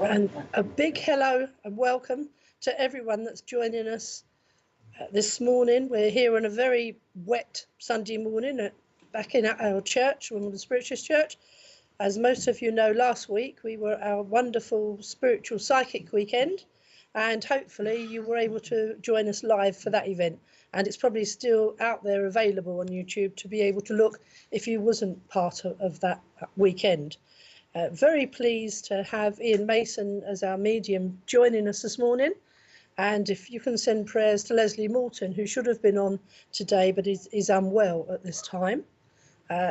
And a big hello and welcome to everyone that's joining us this morning. We're here on a very wet Sunday morning back in our church, Wimbledon Spiritualist Church. As most of you know, last week we were at our wonderful spiritual psychic weekend, and hopefully you were able to join us live for that event. And it's probably still out there available on YouTube to be able to look if you wasn't part of that weekend. Very pleased to have Iain Mason as our medium joining us this morning. And if you can send prayers to Leslie Morton, who should have been on today but is unwell at this time.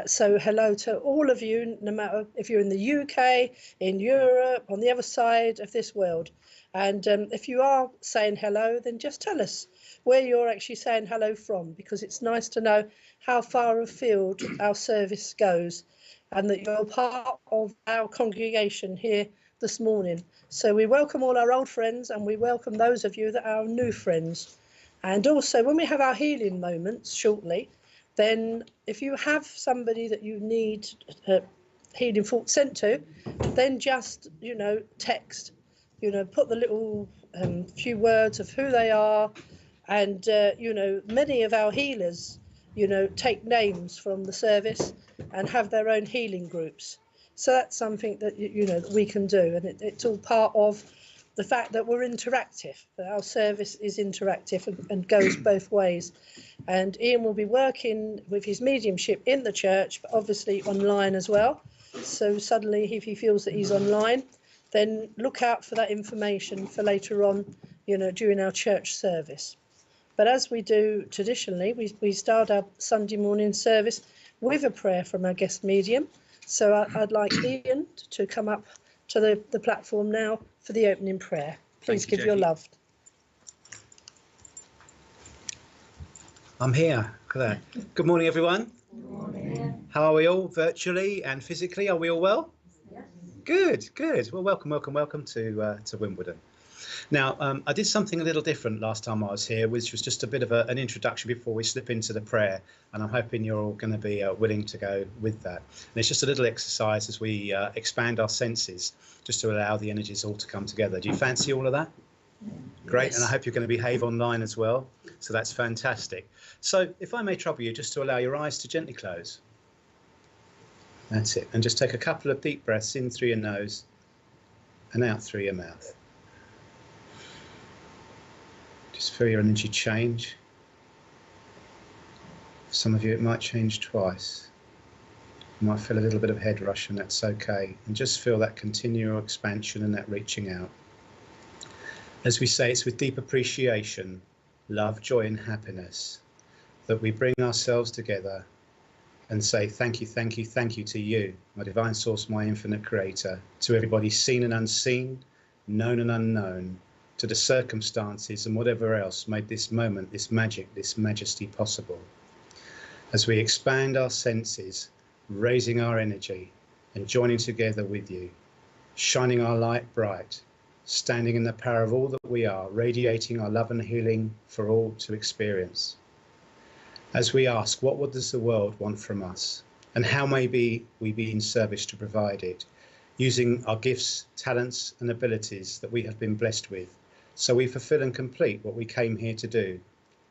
So hello to all of you, no matter if you're in the UK, in Europe, on the other side of this world. And if you are saying hello, then just tell us where you're actually saying hello from, because it's nice to know how far afield our service goes and that you're part of our congregation here this morning. So we welcome all our old friends and we welcome those of you that are new friends. And also when we have our healing moments shortly, then if you have somebody that you need healing thoughts sent to, then just, text, put the little few words of who they are. And, many of our healers, take names from the service and have their own healing groups. So that's something that, that we can do. And it's all part of the fact that we're interactive, that our service is interactive and goes both ways. And Iain will be working with his mediumship in the church, but obviously online as well. So suddenly, if he feels that he's online, then look out for that information for later on, during our church service. But as we do traditionally, we start our Sunday morning service with a prayer from our guest medium. So I'd like Iain to come up to the platform now for the opening prayer. Please give your love. I'm here. Look at that. Good morning, everyone. Good morning. How are we all, virtually and physically? Are we all well? Yes. Good. Well, welcome to Wimbledon. Now, I did something a little different last time I was here, which was just a bit of an introduction before we slip into the prayer. And I'm hoping you're all going to be willing to go with that. And it's just a little exercise as we expand our senses, just to allow the energies all to come together. Do you fancy all of that? Great. Yes. And I hope you're going to behave online as well. So that's fantastic. So if I may trouble you just to allow your eyes to gently close. That's it. And just take a couple of deep breaths in through your nose and out through your mouth. Just feel your energy change. For some of you, it might change twice. You might feel a little bit of head rush, and that's okay. And just feel that continual expansion and that reaching out. As we say, it's with deep appreciation, love, joy, and happiness that we bring ourselves together and say thank you to you, my divine source, my infinite creator, to everybody seen and unseen, known and unknown, to the circumstances and whatever else made this moment, this magic, this majesty possible. As we expand our senses, raising our energy and joining together with you, shining our light bright, standing in the power of all that we are, radiating our love and healing for all to experience. As we ask, what does the world want from us? And how may we be in service to provide it, using our gifts, talents and abilities that we have been blessed with, so we fulfill and complete what we came here to do,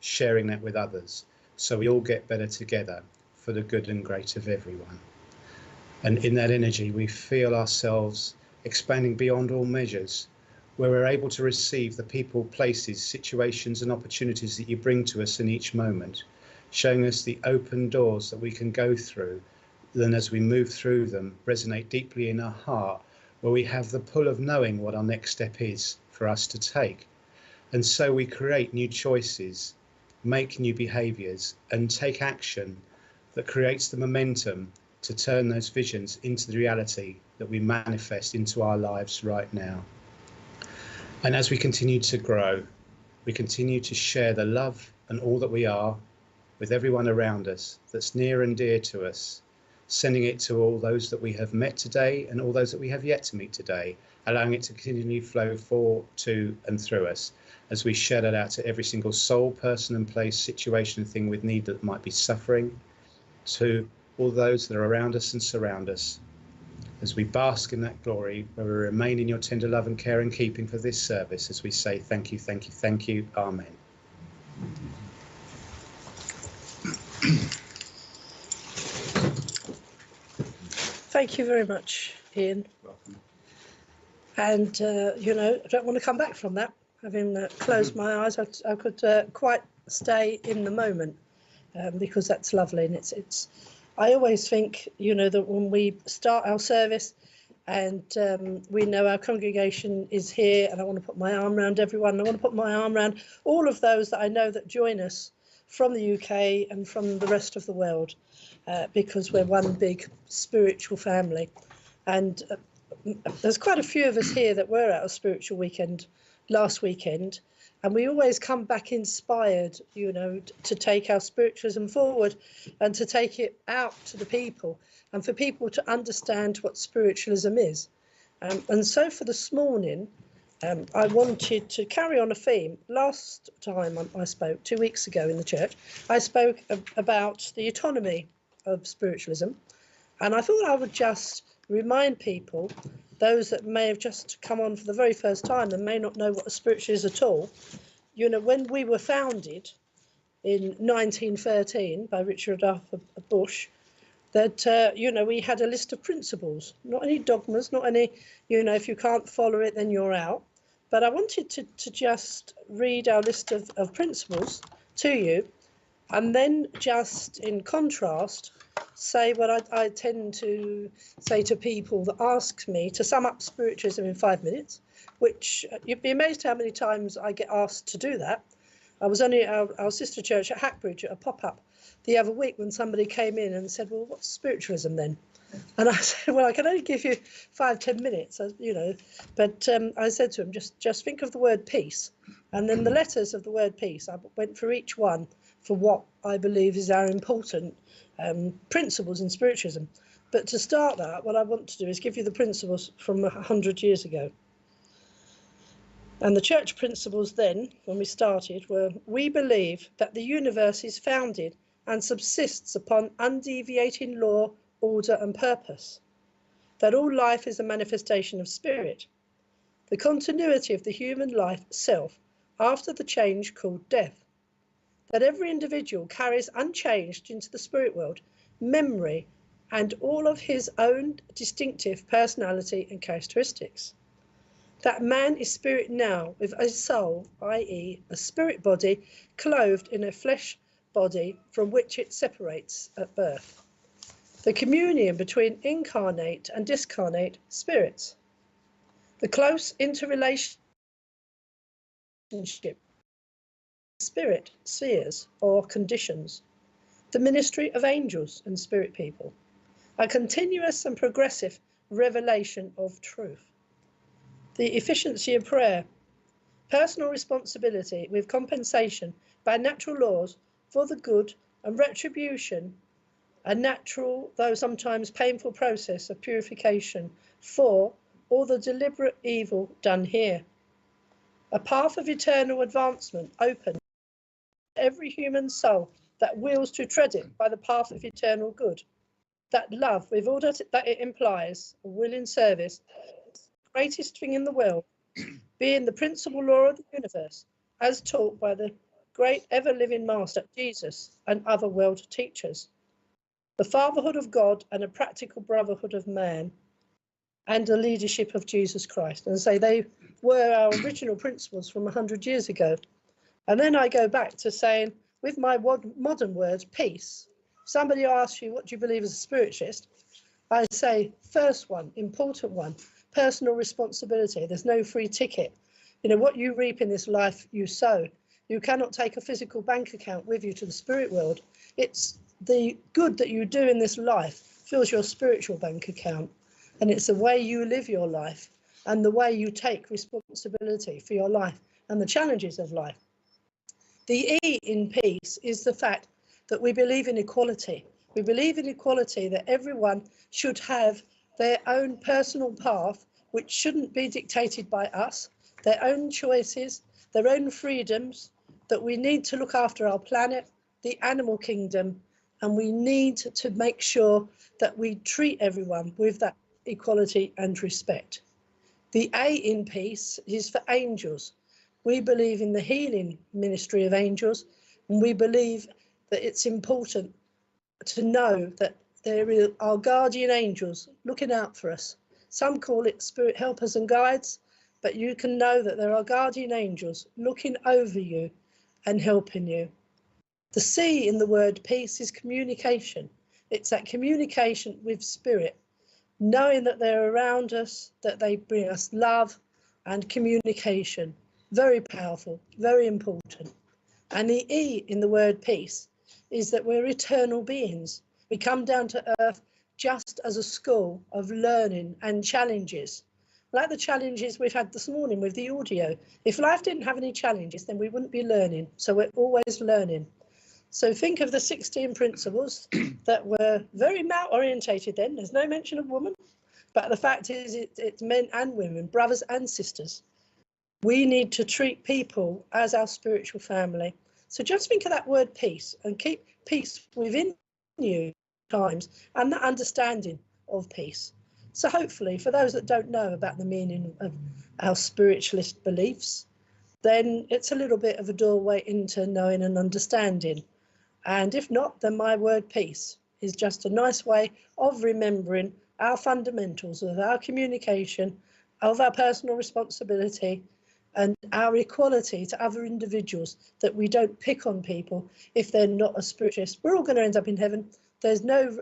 sharing that with others, so we all get better together for the good and great of everyone. And in that energy, we feel ourselves expanding beyond all measures, where we're able to receive the people, places, situations and opportunities that you bring to us in each moment, showing us the open doors that we can go through. Then as we move through them, resonate deeply in our heart, where we have the pull of knowing what our next step is for us to take. And so we create new choices, make new behaviours and take action that creates the momentum to turn those visions into the reality that we manifest into our lives right now. And as we continue to grow, we continue to share the love and all that we are with everyone around us that's near and dear to us, sending it to all those that we have met today and all those that we have yet to meet today, allowing it to continually flow for, to and through us as we share that out to every single soul, person and place, situation and thing with need that might be suffering, to all those that are around us and surround us. as we bask in that glory, where we remain in your tender love and care and keeping for this service, as we say thank you, thank you, thank you. Amen. Thank you very much, Iain. Welcome. And, you know, I don't want to come back from that. Having closed my eyes, I could quite stay in the moment, because that's lovely. And it's. I always think, you know, that when we start our service and we know our congregation is here, and I want to put my arm around everyone. I want to put my arm around all of those that I know that join us from the UK and from the rest of the world, because we're one big spiritual family. And there's quite a few of us here that were at a spiritual weekend last weekend, and we always come back inspired, you know, to take our spiritualism forward and to take it out to the people and for people to understand what spiritualism is. And so for this morning, I wanted to carry on a theme. Last time I spoke, 2 weeks ago in the church, I spoke about the autonomy of spiritualism, and I thought I would just remind people, those that may have just come on for the very first time and may not know what a spiritual is at all. You know, when we were founded in 1913 by Richard Arthur Bush, that, you know, we had a list of principles, not any dogmas, not any, you know, if you can't follow it, then you're out. But I wanted to just read our list of principles to you, and then just in contrast, say what I tend to say to people that ask me to sum up spiritualism in 5 minutes, which you'd be amazed how many times I get asked to do that. I was only at our sister church at Hackbridge at a pop-up the other week when somebody came in and said, well, what's spiritualism then? And I said, well, I can only give you 5-10 minutes, you know, but I said to him, just think of the word peace. And then the letters of the word peace, I went through each one for what I believe is our important principles in spiritualism. But to start that, what I want to do is give you the principles from 100 years ago. And the church principles then, when we started, were: we believe that the universe is founded and subsists upon undeviating law, order and purpose, that all life is a manifestation of spirit, the continuity of the human life self after the change called death, that every individual carries unchanged into the spirit world memory and all of his own distinctive personality and characteristics, that man is spirit now with a soul, i.e. a spirit body clothed in a flesh body from which it separates at birth, the communion between incarnate and discarnate spirits, the close interrelationship spirit spheres or conditions, the ministry of angels and spirit people, a continuous and progressive revelation of truth, the efficiency of prayer, personal responsibility with compensation by natural laws for the good and retribution, a natural, though sometimes painful process of purification for all the deliberate evil done here, a path of eternal advancement open to every human soul that wills to tread it by the path of eternal good, that love with all that it implies, a will in service, greatest thing in the world, being the principal law of the universe, as taught by the great ever-living master, Jesus, and other world teachers, the fatherhood of God and a practical brotherhood of man, and the leadership of Jesus Christ. And say they were our original principles from 100 years ago. And then I go back to saying, with my modern words, peace. Somebody asks you, what do you believe as a spiritualist? I say, first one, important one, personal responsibility. There's no free ticket. You know, what you reap in this life, you sow. You cannot take a physical bank account with you to the spirit world. It's the good that you do in this life fills your spiritual bank account. And it's the way you live your life and the way you take responsibility for your life and the challenges of life. The E in peace is the fact that we believe in equality. We believe in equality, that everyone should have their own personal path, which shouldn't be dictated by us, their own choices, their own freedoms, that we need to look after our planet, the animal kingdom, and we need to make sure that we treat everyone with that equality and respect. The A in peace is for angels. We believe in the healing ministry of angels, and we believe that it's important to know that there are guardian angels looking out for us. Some call it spirit helpers and guides, but you can know that there are guardian angels looking over you and helping you. The C in the word peace is communication. It's that communication with spirit, knowing that they're around us, that they bring us love and communication. Very powerful, very important. And the E in the word peace is that we're eternal beings. We come down to earth just as a school of learning and challenges. Like the challenges we've had this morning with the audio. If life didn't have any challenges, then we wouldn't be learning. So we're always learning. So think of the 16 principles that were very male orientated then. There's no mention of woman, but the fact is it's men and women, brothers and sisters. We need to treat people as our spiritual family. So just think of that word peace and keep peace within you times and that understanding of peace. So hopefully for those that don't know about the meaning of our spiritualist beliefs, then it's a little bit of a doorway into knowing and understanding. And if not, then my word peace is just a nice way of remembering our fundamentals of our communication, of our personal responsibility, and our equality to other individuals, that we don't pick on people if they're not a spiritualist. We're all going to end up in heaven. There's no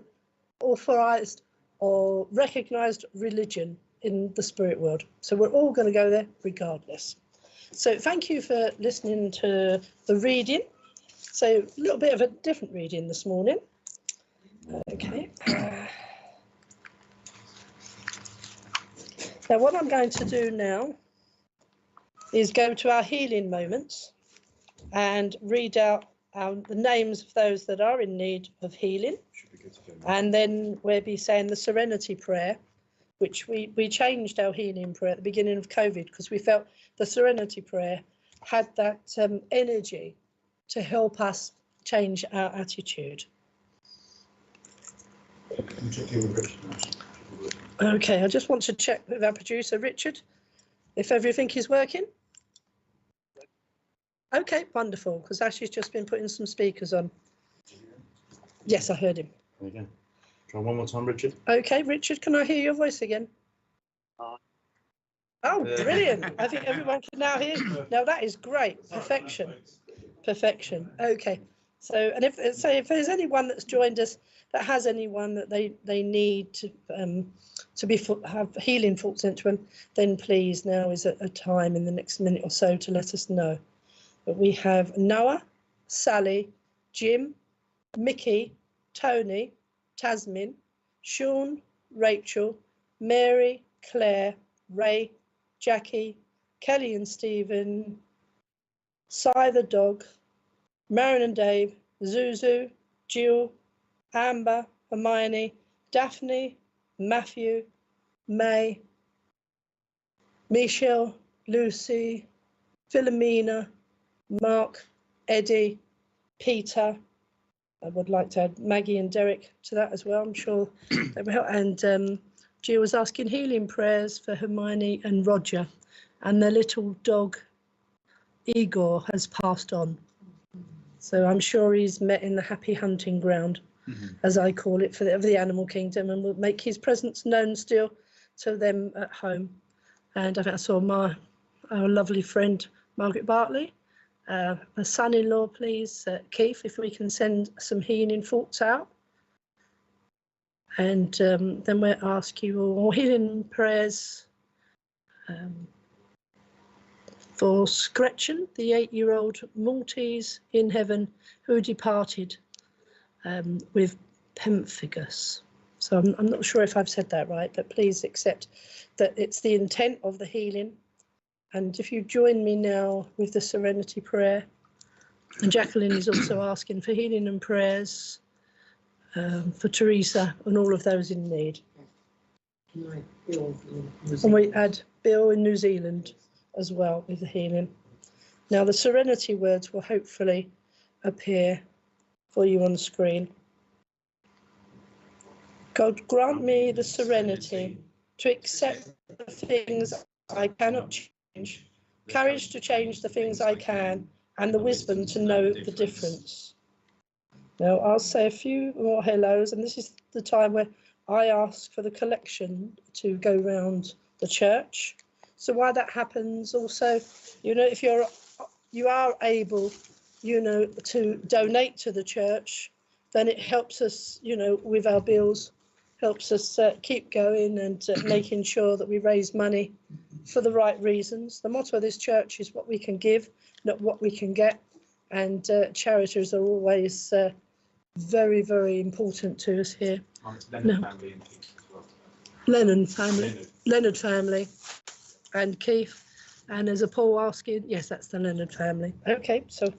authorized or recognized religion in the spirit world. So we're all going to go there regardless. So thank you for listening to the reading. So a little bit of a different reading this morning. Okay. Now what I'm going to do now is go to our healing moments and read out the names of those that are in need of healing. And then we'll be saying the serenity prayer, which we changed our healing prayer at the beginning of COVID because we felt the serenity prayer had that energy to help us change our attitude. Okay, I just want to check with our producer, Richard, if everything is working. Okay, wonderful, because Ashley's just been putting some speakers on. Yes, I heard him. There you go. Try one more time, Richard. Okay, Richard, can I hear your voice again? Oh, brilliant. I think everyone can now hear. Now that is great. Perfection. Perfection. Okay. So, and if there's anyone that's joined us that has anyone that they need to have healing thoughts sent to them, then please, now is a time in the next minute or so to let us know. But we have Noah, Sally, Jim, Mickey, Tony, Tasmin, Sean, Rachel, Mary, Claire, Ray, Jackie, Kelly and Stephen, Cy the dog, Marion and Dave, Zuzu, Jill, Amber, Hermione, Daphne, Matthew, May, Michelle, Lucy, Philomena, Mark, Eddie, Peter. I would like to add Maggie and Derek to that as well. I'm sure they will help. And Jill was asking healing prayers for Hermione and Roger, and their little dog Igor has passed on. So I'm sure he's met in the happy hunting ground, as I call it, for the animal kingdom, and will make his presence known still to them at home. And I think I saw our lovely friend Margaret Bartley, a son-in-law, please, Keith, if we can send some healing thoughts out. And then we'll ask you all healing prayers for Gretchen, the 8-year-old Maltese in heaven who departed with pemphigus. So I'm not sure if I've said that right, but please accept that it's the intent of the healing. And if you join me now with the serenity prayer, and Jacqueline is also asking for healing and prayers for Teresa and all of those in need. And we add Bill in New Zealand as well with the healing. Now the serenity words will hopefully appear for you on the screen. God grant me the serenity to accept the things I cannot change, courage to change the things I can, and the wisdom to know the difference. Now, I'll say a few more hellos, and this is the time where I ask for the collection to go round the church. So while that happens, also, if you are able, to donate to the church, then it helps us, with our bills, helps us keep going and making sure that we raise money for the right reasons. The motto of this church is what we can give, not what we can get. And charities are always very, very important to us here. Family and Keith as well. Leonard family and Keith. And there's a Paul asking, yes, that's the Leonard family. Okay, so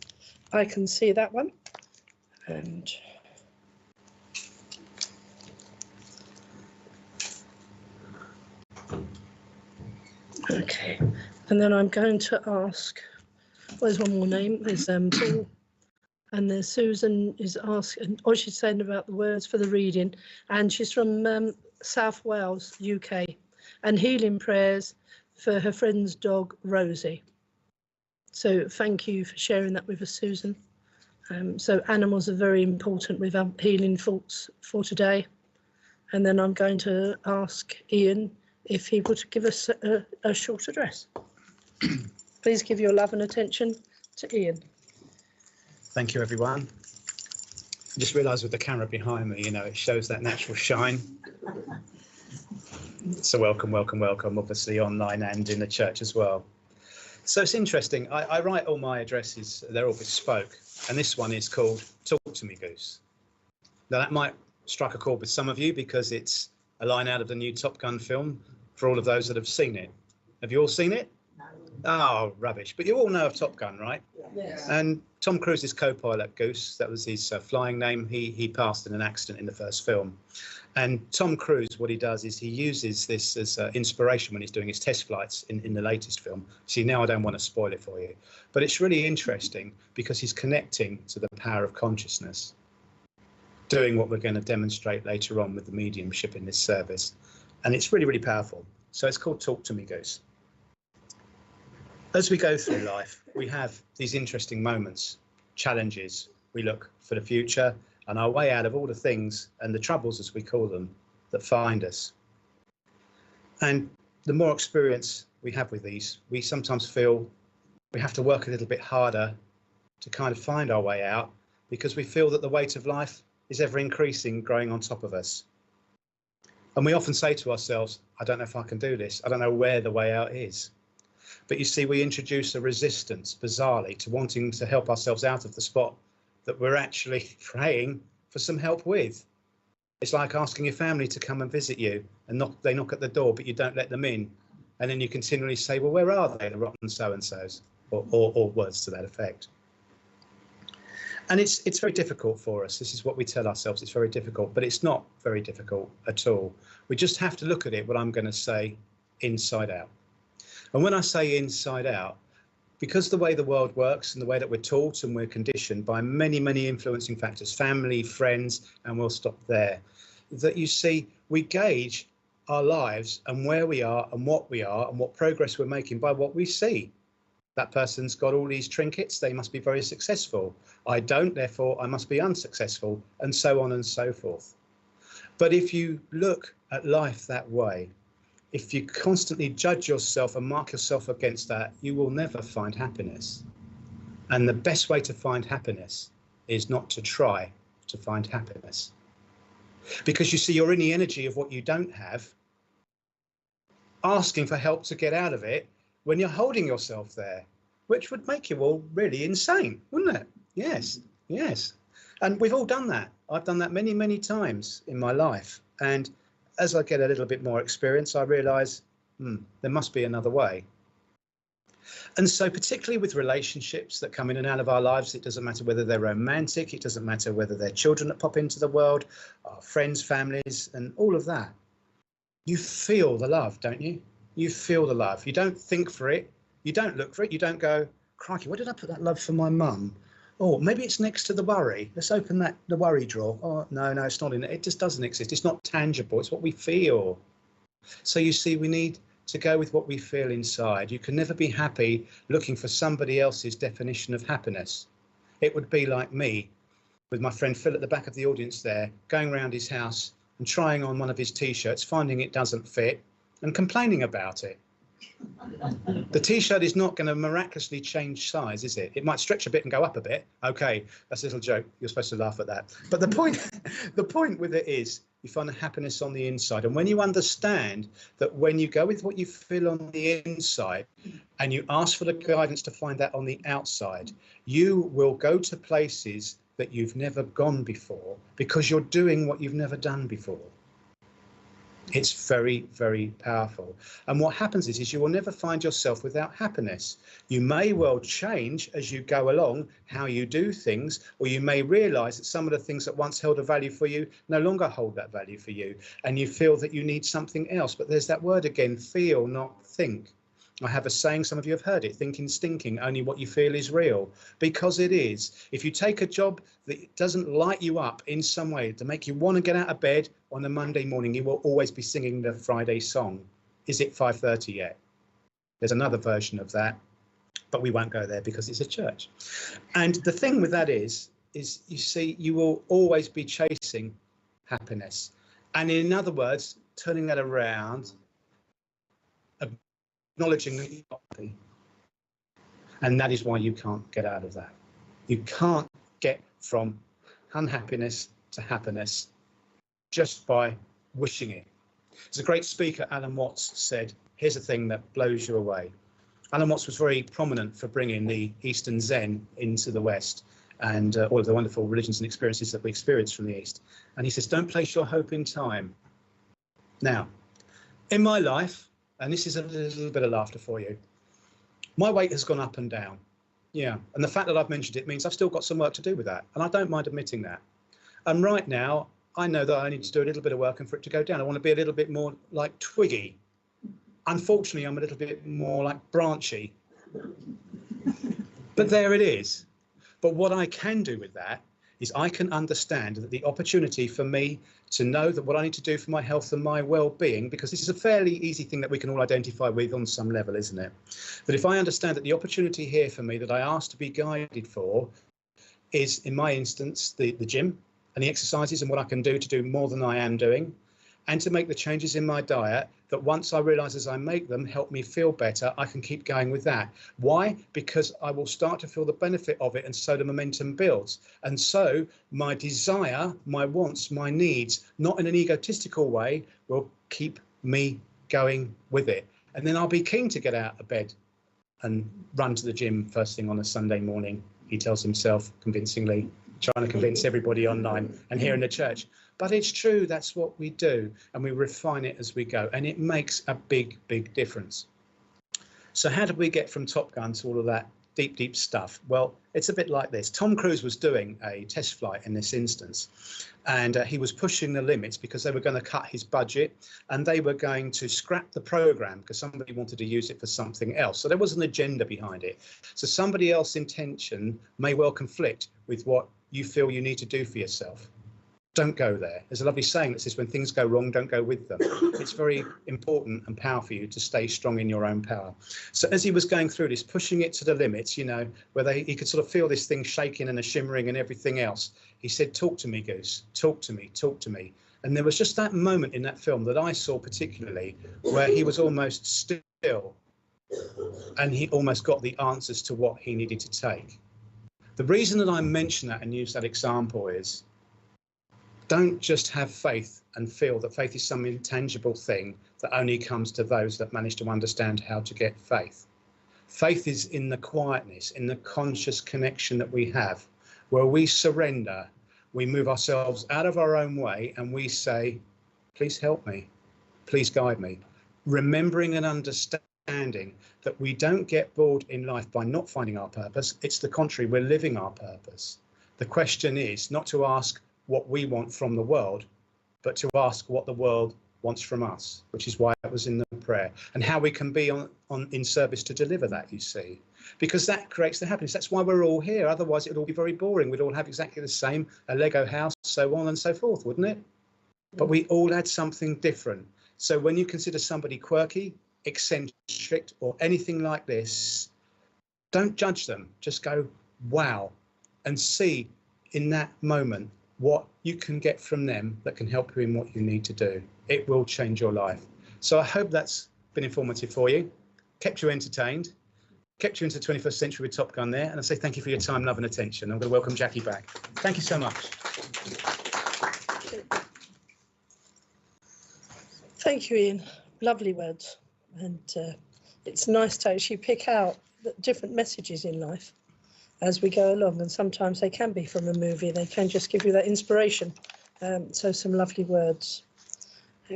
I can see that one. And okay, and then I'm going to ask, there's one more name, there's Paul, and there's Susan is asking, she's saying about the words for the reading, and she's from South Wales, UK, and healing prayers for her friend's dog, Rosie. So thank you for sharing that with us, Susan. So animals are very important with our healing thoughts for today. And then I'm going to ask Iain if he would give us a short address. Please give your love and attention to Iain. Thank you, everyone. I just realised with the camera behind me, it shows that natural shine. So welcome, obviously online and in the church as well. So it's interesting. I write all my addresses, they're all bespoke. And this one is called Talk to Me, Goose. Now that might strike a chord with some of you because it's a line out of the new Top Gun film for all of those that have seen it. Have you all seen it? No. Oh, rubbish. But you all know of Top Gun, right? Yes. And Tom Cruise's co-pilot, Goose, that was his flying name. He passed in an accident in the first film. And Tom Cruise, what he does is he uses this as inspiration when he's doing his test flights in the latest film. See, now I don't want to spoil it for you, but it's really interesting because he's connecting to the power of consciousness, doing what we're going to demonstrate later on with the mediumship in this service. And it's really, really powerful. So it's called Talk to Me, Goose. As we go through life, we have these interesting moments, challenges. We look for the future and our way out of all the things and the troubles, as we call them, that find us. And the more experience we have with these, we sometimes feel we have to work a little bit harder to kind of find our way out because we feel that the weight of life is ever increasing, growing on top of us. And we often say to ourselves, I don't know if I can do this. I don't know where the way out is. But you see, we introduce a resistance, bizarrely, to wanting to help ourselves out of the spot that we're actually praying for some help with. It's like asking your family to come and visit you and they knock at the door, but you don't let them in. And then you continually say, well, where are they, the rotten so-and-sos, or words to that effect. And it's very difficult for us. This is what we tell ourselves. It's very difficult, but it's not very difficult at all. We just have to look at it, what I'm going to say, inside out. And when I say inside out, because the way the world works and the way that we're taught and we're conditioned by many, many influencing factors, family, friends, and we'll stop there, that you see, we gauge our lives and where we are and what progress we're making by what we see. That person's got all these trinkets, they must be very successful. I don't, therefore I must be unsuccessful, and so on and so forth. But if you look at life that way, if you constantly judge yourself and mark yourself against that, you will never find happiness. And the best way to find happiness is not to try to find happiness. Because you see, you're in the energy of what you don't have, asking for help to get out of it when you're holding yourself there, which would make you all really insane, wouldn't it? Yes, yes. And we've all done that. I've done that many, many times in my life. And as I get a little bit more experience, I realise there must be another way. And so particularly with relationships that come in and out of our lives, it doesn't matter whether they're romantic, it doesn't matter whether they're children that pop into the world, our friends, families, and all of that. You feel the love, don't you? You feel the love. You don't think for it. You don't look for it. You don't go, crikey, where did I put that love for my mum? Oh, maybe it's next to the worry. Let's open the worry drawer. Oh, no, it's not in it. It just doesn't exist. It's not tangible. It's what we feel. So you see, we need to go with what we feel inside. You can never be happy looking for somebody else's definition of happiness. It would be like me with my friend Phil at the back of the audience there, going around his house and trying on one of his t-shirts, finding it doesn't fit and complaining about it. The t-shirt is not going to miraculously change size, is it? It might stretch a bit and go up a bit. Okay, that's a little joke. You're supposed to laugh at that. But the point with it is you find a happiness on the inside. And when you understand that when you go with what you feel on the inside and you ask for the guidance to find that on the outside, you will go to places that you've never gone before because you're doing what you've never done before. It's very, very powerful. And what happens is you will never find yourself without happiness. You may well change as you go along how you do things, or you may realize that some of the things that once held a value for you no longer hold that value for you, and you feel that you need something else. But there's that word again, feel, not think. I have a saying, some of you have heard it, thinking stinking, only what you feel is real, because it is. If you take a job that doesn't light you up in some way to make you want to get out of bed on a Monday morning, you will always be singing the Friday song. Is it 5:30 yet? There's another version of that, but we won't go there because it's a church. And the thing with that is you see, you will always be chasing happiness. And in other words, turning that around, acknowledging that you're not happy. And that is why you can't get out of that. You can't get from unhappiness to happiness just by wishing it. There's a great speaker, Alan Watts, said, here's a thing that blows you away. Alan Watts was very prominent for bringing the Eastern Zen into the West and all of the wonderful religions and experiences that we experience from the East. And he says, don't place your hope in time. Now, in my life, and this is a little bit of laughter for you, my weight has gone up and down. Yeah, and the fact that I've mentioned it means I've still got some work to do with that, and I don't mind admitting that. And right now, I know that I need to do a little bit of work and for it to go down. I want to be a little bit more like Twiggy. Unfortunately, I'm a little bit more like Branchy. But there it is. But what I can do with that is I can understand that the opportunity for me to know that what I need to do for my health and my well-being, because this is a fairly easy thing that we can all identify with on some level, isn't it? But if I understand that the opportunity here for me that I asked to be guided for is, in my instance, the gym and the exercises and what I can do to do more than I am doing, and to make the changes in my diet that once I realise as I make them help me feel better, I can keep going with that. Why? Because I will start to feel the benefit of it, and so the momentum builds. And so my desire, my wants, my needs, not in an egotistical way, will keep me going with it. And then I'll be keen to get out of bed and run to the gym first thing on a Sunday morning, he tells himself convincingly, trying to convince everybody online and here in the church. But it's true, that's what we do, and we refine it as we go, and it makes a big, big difference. So how did we get from Top Gun to all of that deep, deep stuff? Well, it's a bit like this. Tom Cruise was doing a test flight in this instance, and he was pushing the limits because they were going to cut his budget and they were going to scrap the program because somebody wanted to use it for something else. So there was an agenda behind it. So somebody else's intention may well conflict with what you feel you need to do for yourself. Don't go there. There's a lovely saying that says when things go wrong, don't go with them. It's very important and powerful for you to stay strong in your own power. So as he was going through this, pushing it to the limits, you know, where he could sort of feel this thing shaking and a shimmering and everything else, he said, talk to me, Goose, talk to me, talk to me. And there was just that moment in that film that I saw particularly where he was almost still and he almost got the answers to what he needed to take. The reason that I mention that and use that example is, don't just have faith and feel that faith is some intangible thing that only comes to those that manage to understand how to get faith. Faith is in the quietness, in the conscious connection that we have, where we surrender, we move ourselves out of our own way and we say, please help me, please guide me. Remembering and understanding that we don't get bored in life by not finding our purpose. It's the contrary, we're living our purpose. The question is not to ask what we want from the world, but to ask what the world wants from us, which is why it was in the prayer, and how we can be in service to deliver that, you see, because that creates the happiness. That's why we're all here. Otherwise, it would all be very boring. We'd all have exactly the same, a Lego house, so on and so forth, wouldn't it? But we all had something different. So when you consider somebody quirky, eccentric, or anything like this, don't judge them. Just go, wow, and see in that moment what you can get from them that can help you in what you need to do. It will change your life. So I hope that's been informative for you, kept you entertained, kept you into the 21st century with Top Gun there. And I say thank you for your time, love and attention. I'm going to welcome Jackie back. Thank you so much. Thank you, Ian. Lovely words. And it's nice to actually pick out the different messages in life as we go along. And sometimes they can be from a movie. They can just give you that inspiration. So some lovely words.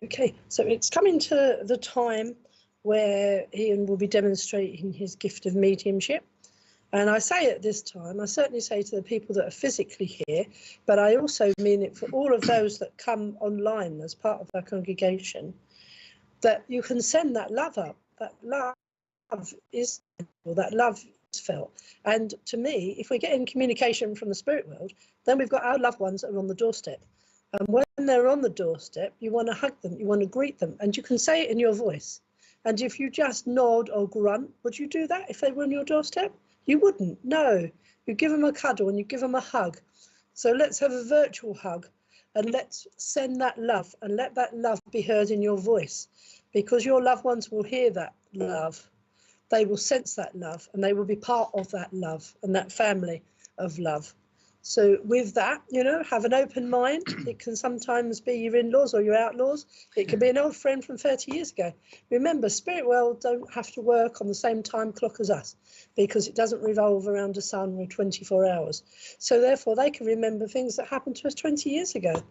Okay, so it's coming to the time where Ian will be demonstrating his gift of mediumship. And I say at this time, I certainly say to the people that are physically here, but I also mean it for all of those that come online as part of our congregation, that you can send that love up. That love is, or that love is felt. And to me, if we're getting communication from the spirit world, then we've got our loved ones that are on the doorstep. And when they're on the doorstep, you want to hug them, you want to greet them, and you can say it in your voice. And if you just nod or grunt, would you do that if they were on your doorstep? You wouldn't, no. You give them a cuddle and you give them a hug. So let's have a virtual hug and let's send that love and let that love be heard in your voice, because your loved ones will hear that love. They will sense that love and they will be part of that love and that family of love. So with that, you know, have an open mind. It can sometimes be your in-laws or your outlaws. It can be an old friend from 30 years ago. Remember, spirit world don't have to work on the same time clock as us, because it doesn't revolve around the sun for 24 hours. So therefore, they can remember things that happened to us 20 years ago.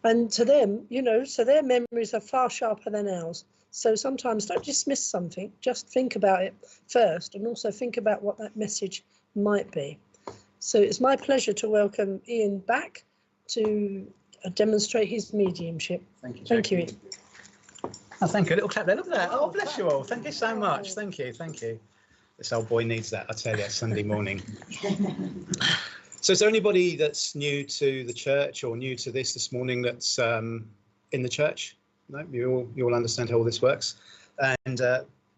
And to them, you know, so their memories are far sharper than ours. So sometimes don't dismiss something, just think about it first, and also think about what that message might be. So it's my pleasure to welcome Ian back to demonstrate his mediumship. Thank you, Thank you, Ian. Oh, thank you. A little clap there. Look at that. Oh, bless you all. Thank you so much. Thank you. Thank you. This old boy needs that, I tell you, Sunday morning. So is there anybody that's new to the church or new to this morning that's in the church? No, you all understand how all this works. And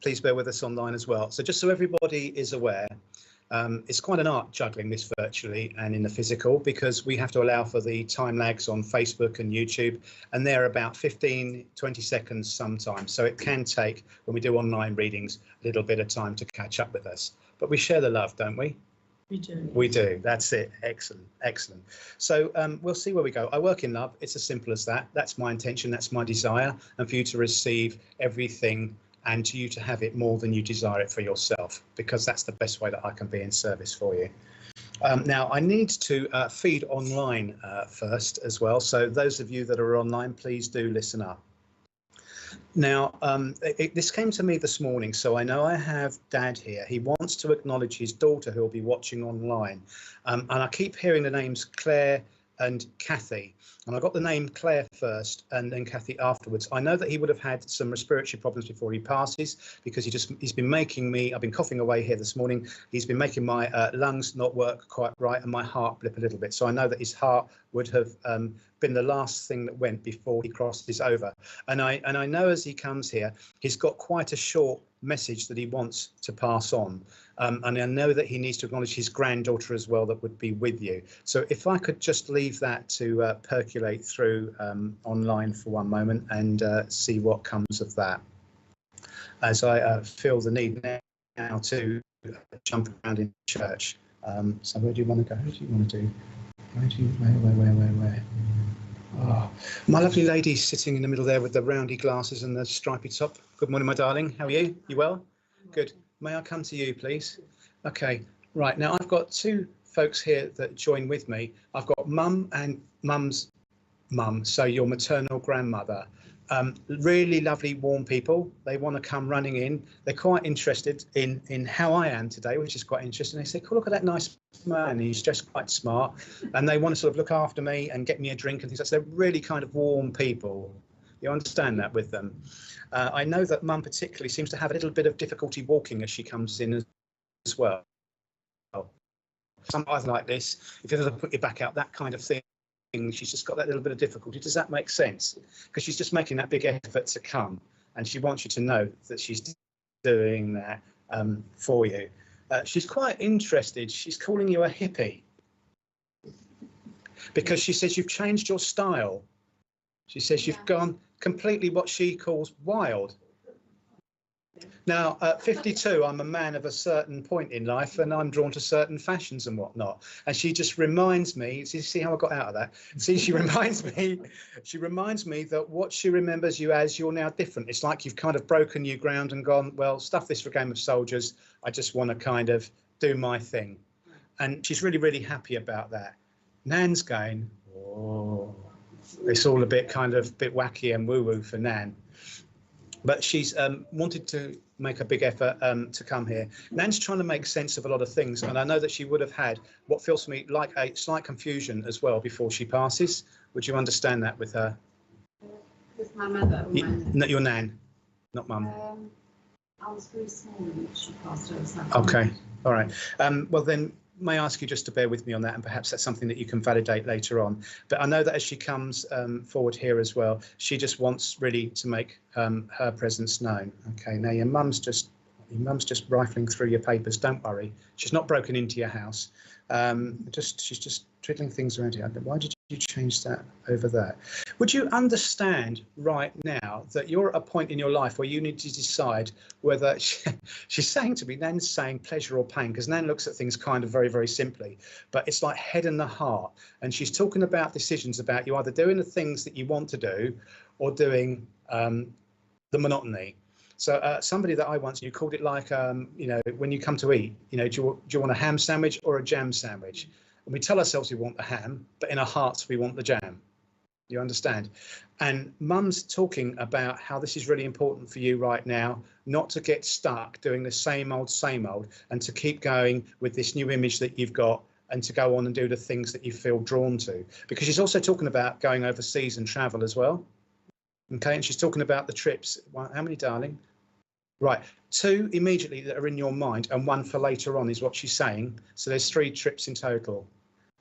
please bear with us online as well. So just so everybody is aware, it's quite an art juggling this virtually and in the physical, because we have to allow for the time lags on Facebook and YouTube, and they're about 15-20 seconds sometimes. So it can take, when we do online readings, a little bit of time to catch up with us. But we share the love, don't we? We do. We do. That's it. Excellent. Excellent. So we'll see where we go. I work in love. It's as simple as that. That's my intention. That's my desire. And for you to receive everything and to you to have it more than you desire it for yourself, because that's the best way that I can be in service for you. Now, I need to feed online first as well. So those of you that are online, please do listen up. Now, this came to me this morning, so I know I have Dad here. He wants to acknowledge his daughter who will be watching online. And I keep hearing the names Claire and Kathy. And I got the name Claire first and then Kathy afterwards. I know that he would have had some respiratory problems before he passes, because he's been making me, I've been coughing away here this morning. He's been making my lungs not work quite right and my heart blip a little bit. So I know that his heart would have been the last thing that went before he crosses over. And I know as he comes here, he's got quite a short message that he wants to pass on. And I know that he needs to acknowledge his granddaughter as well that would be with you. So if I could just leave that to percolate through online for one moment and see what comes of that. As I feel the need now to jump around in church. So where do you want to go? Who do you want to do? Where? Oh, my lovely lady sitting in the middle there with the roundy glasses and the stripy top. Good morning, my darling. How are you? You well? Good. May I come to you, please? Okay. Right. Now, I've got two folks here that join with me. I've got Mum and Mum's mum, so your maternal grandmother. Really lovely, warm people. They want to come running in. They're quite interested in how I am today, which is quite interesting. They say, "Oh, look at that nice man. He's just quite smart." And they want to sort of look after me and get me a drink and things like that. So they're really kind of warm people. You understand that with them. I know that Mum particularly seems to have a little bit of difficulty walking as she comes in as well. Something like this, if you ever put your back out, that kind of thing. she's just got that little bit of difficulty. Does that make sense? Because she's just making that big effort to come, and she wants you to know that she's doing that for you. She's quite interested. She's calling you a hippie because she says you've changed your style. She says you've gone completely what she calls wild. Now, at 52, I'm a man of a certain point in life, and I'm drawn to certain fashions and whatnot. And she just reminds me, see how I got out of that? See, she reminds me that what she remembers you as, you're now different. It's like you've kind of broken new ground and gone, well, stuff this for a game of soldiers. I just want to kind of do my thing. And she's really, really happy about that. Nan's going, oh, it's all a bit bit wacky and woo-woo for Nan. But she's wanted to make a big effort to come here. Nan's trying to make sense of a lot of things, and I know that she would have had what feels to me like a slight confusion as well before she passes. Would you understand that with her? With my mother? No, your Nan, not Mum. I was very small when she passed over. Okay, all right. Well then, may I ask you just to bear with me on that, and perhaps that's something that you can validate later on. But I know that as she comes forward here as well, she just wants really to make her presence known. Okay, now your mum's just rifling through your papers. Don't worry, she's not broken into your house. She's just twiddling things around here. Why did you change that over there? Would you understand right now that you're at a point in your life where you need to decide whether she's saying to me, Nan's saying pleasure or pain, because Nan looks at things kind of very, very simply, but it's like head and the heart. And she's talking about decisions about you either doing the things that you want to do or doing the monotony. So somebody that I once knew called it like, you know, when you come to eat, you know, do you want a ham sandwich or a jam sandwich? And we tell ourselves we want the ham, but in our hearts we want the jam. You understand? And Mum's talking about how this is really important for you right now, not to get stuck doing the same old, and to keep going with this new image that you've got and to go on and do the things that you feel drawn to. Because she's also talking about going overseas and travel as well. Okay, and she's talking about the trips. How many, darling? Right, 2 immediately that are in your mind and 1 for later on is what she's saying. So there's 3 trips in total.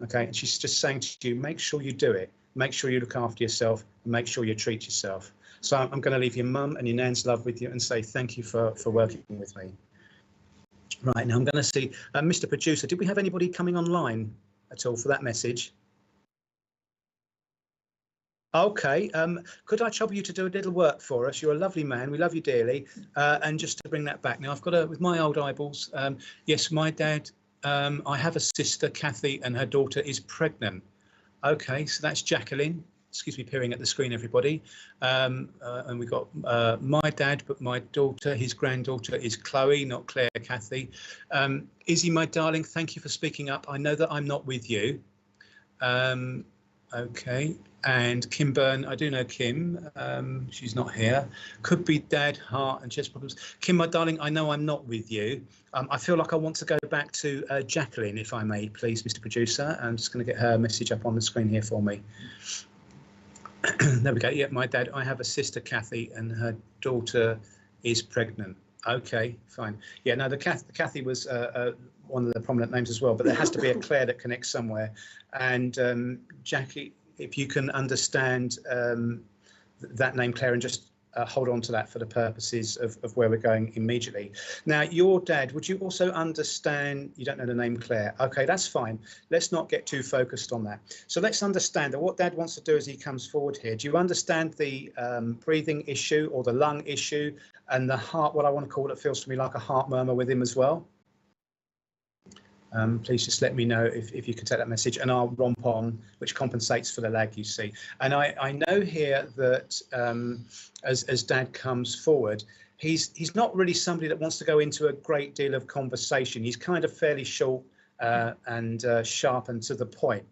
Okay, and she's just saying to you, make sure you do it. Make sure you look after yourself and make sure you treat yourself. So I'm going to leave your mum and your Nan's love with you and say thank you for working with me. Right, now I'm going to see Mr. Producer. Did we have anybody coming online at all for that message? Okay, could I trouble you to do a little work for us? You're a lovely man. We love you dearly. And just to bring that back now, I've got with my old eyeballs. Yes, my dad, I have a sister, Kathy, and her daughter is pregnant. Okay, so that's Jacqueline. Excuse me, peering at the screen, everybody. And we've got my dad, but my daughter, his granddaughter is Chloe, not Claire, Kathy. Izzy, my darling, thank you for speaking up. I know that I'm not with you. Okay, and Kim Byrne, I do know Kim, she's not here. Could be dad, heart and chest problems. Kim, my darling, I know I'm not with you. I feel like I want to go back to Jacqueline, if I may, please, Mr. Producer. I'm just going to get her message up on the screen here for me. There we go. Yeah, my dad, I have a sister, Kathy, and her daughter is pregnant. Okay, fine. Yeah, no, the Kathy was one of the prominent names as well, but there has to be a Claire that connects somewhere. And Jackie, if you can understand that name, Claire, and just hold on to that for the purposes of where we're going immediately. Now, your dad, would you also understand, you don't know the name Claire? Okay, that's fine. Let's not get too focused on that. So let's understand that what Dad wants to do as he comes forward here. Do you understand the breathing issue or the lung issue and the heart, what I want to call it, feels to me like a heart murmur with him as well? Please just let me know if you can take that message and I'll romp on, which compensates for the lag you see. And I know here that as Dad comes forward, he's not really somebody that wants to go into a great deal of conversation. He's kind of fairly short and sharp and to the point.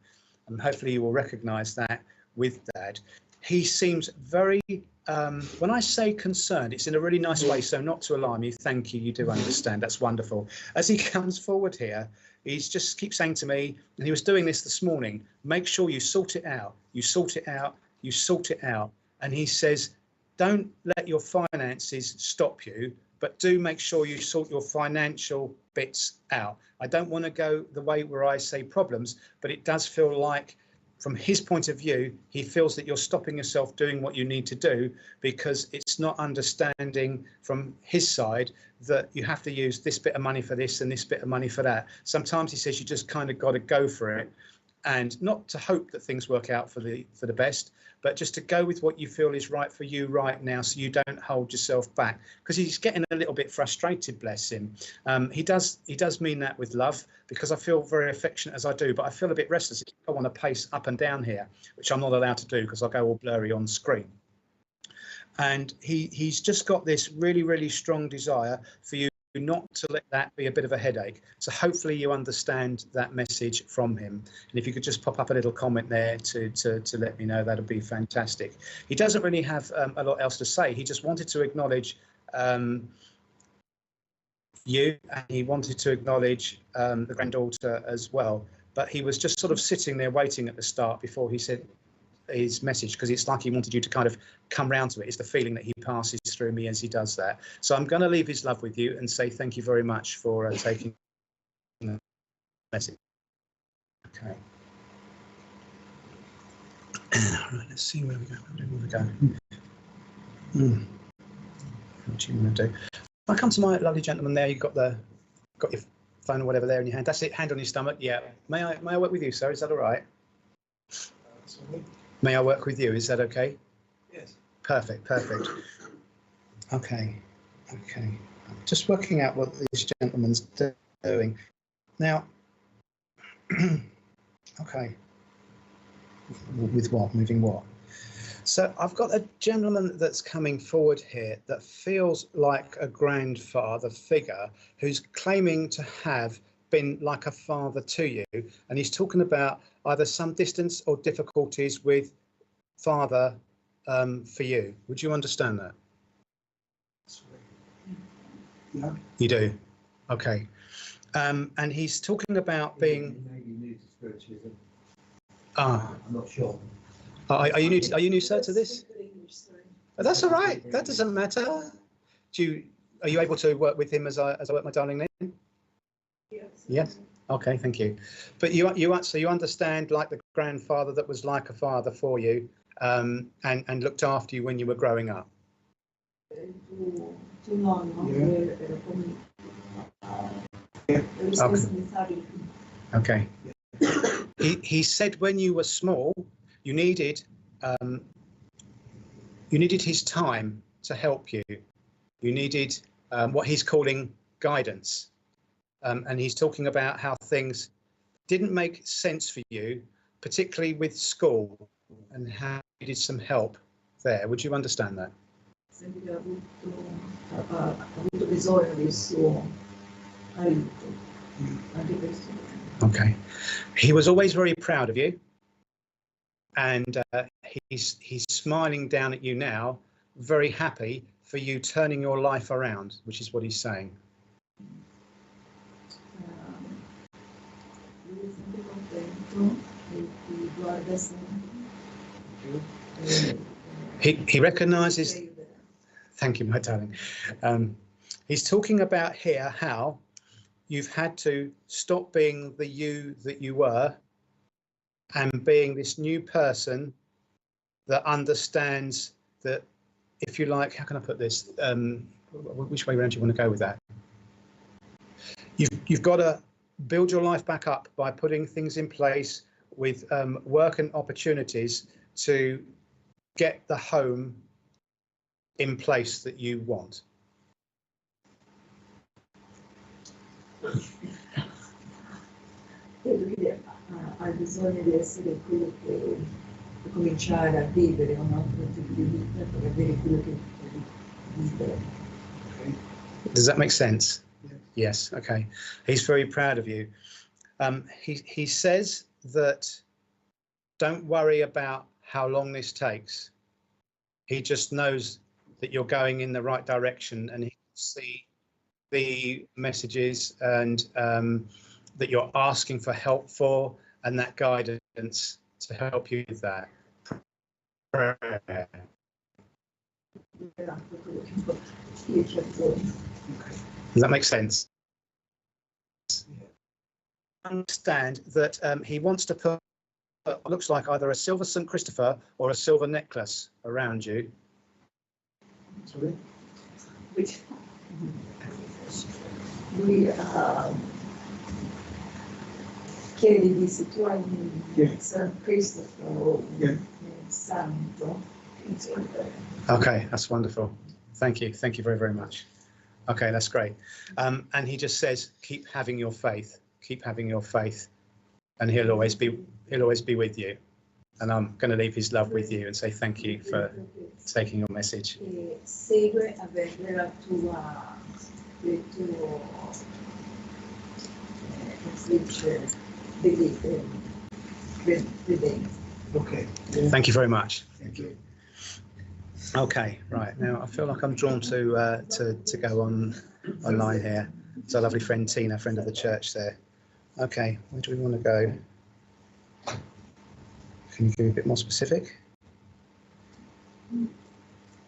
And hopefully you will recognise that with Dad. He seems very, when I say concerned, it's in a really nice way, so not to alarm you. Thank you, you do understand, that's wonderful. As he comes forward here, he's just keeps saying to me, and he was doing this morning, make sure you sort it out, you sort it out, you sort it out. And he says, don't let your finances stop you, but do make sure you sort your financial bits out. I don't want to go the way where I say problems, but it does feel like from his point of view, he feels that you're stopping yourself doing what you need to do because it's not understanding from his side that you have to use this bit of money for this and this bit of money for that. Sometimes he says you just kind of got to go for it, and not to hope that things work out for the best, but just to go with what you feel is right for you right now, so you don't hold yourself back, because he's getting a little bit frustrated, bless him. He does mean that with love, because I feel very affectionate as I do, but I feel a bit restless. I want to pace up and down here, which I'm not allowed to do because I'll go all blurry on screen. And he's just got this really, really strong desire for you not to let that be a bit of a headache. So hopefully you understand that message from him. And if you could just pop up a little comment there to let me know, that'd be fantastic. He doesn't really have a lot else to say. He just wanted to acknowledge you, and he wanted to acknowledge the granddaughter as well. But he was just sort of sitting there waiting at the start before he said his message, because it's like he wanted you to kind of come round to it. It's the feeling that he passes through me as he does that. So I'm going to leave his love with you and say thank you very much for taking the message. Okay. Right, let's see where we go. Where do we go? What do you want to do? I come to my lovely gentleman there. You've got your phone or whatever there in your hand. That's it. Hand on your stomach. Yeah. May I work with you, sir? Is that all right? May I work with you? Is that okay? Yes. Perfect. Okay. I'm just working out what this gentleman's doing. Now, okay. With what? Moving what? So I've got a gentleman that's coming forward here that feels like a grandfather figure who's claiming to have been like a father to you, and he's talking about either some distance or difficulties with father for you. Would you understand that? No. You do? Okay. And he's talking about being... Maybe new to spiritualism. I'm not sure. Are you new, sir, to this? Oh, that's all right. That doesn't matter. Are you able to work with him as I work my darling name? Yes. Okay, thank you. But so you understand, like the grandfather that was like a father for you, and looked after you when you were growing up. Okay. He said when you were small, you needed his time to help you. You needed what he's calling guidance. And he's talking about how things didn't make sense for you, particularly with school, and how you needed some help there. Would you understand that? Okay. He was always very proud of you, and he's smiling down at you now, very happy for you turning your life around, which is what he's saying. He recognises. Thank you, my darling. He's talking about here how you've had to stop being the you that you were and being this new person that understands that, if you like, how can I put this? Which way around do you want to go with that? You've got to build your life back up by putting things in place with work and opportunities to get the home in place that you want. Hai bisogno di essere quello che cominciare a vivere un altro tipo di vita per avere quello che vivere. Does that make sense? Yes. Okay. He's very proud of you. He says that don't worry about how long this takes. He just knows that you're going in the right direction, and he can see the messages and that you're asking for help for, and that guidance to help you with that. Prayer. Does that make sense? Understand that he wants to put looks like either a silver St. Christopher or a silver necklace around you. Sorry? Which lui chiede di se tu hai un San Cristoforo o un santo. Okay, that's wonderful. Thank you very, very much. Okay, that's great. And he just says, keep having your faith, and he'll always be with you. And I'm going to leave his love with you and say thank you for taking your message. Segue avere la tua, il tuo, come si dice, vedenza. Okay. Thank you very much. Thank you. Okay, right, now I feel like I'm drawn to go online here. It's our lovely friend Tina, friend of the church there. Okay, where do we want to go? Can you be a bit more specific?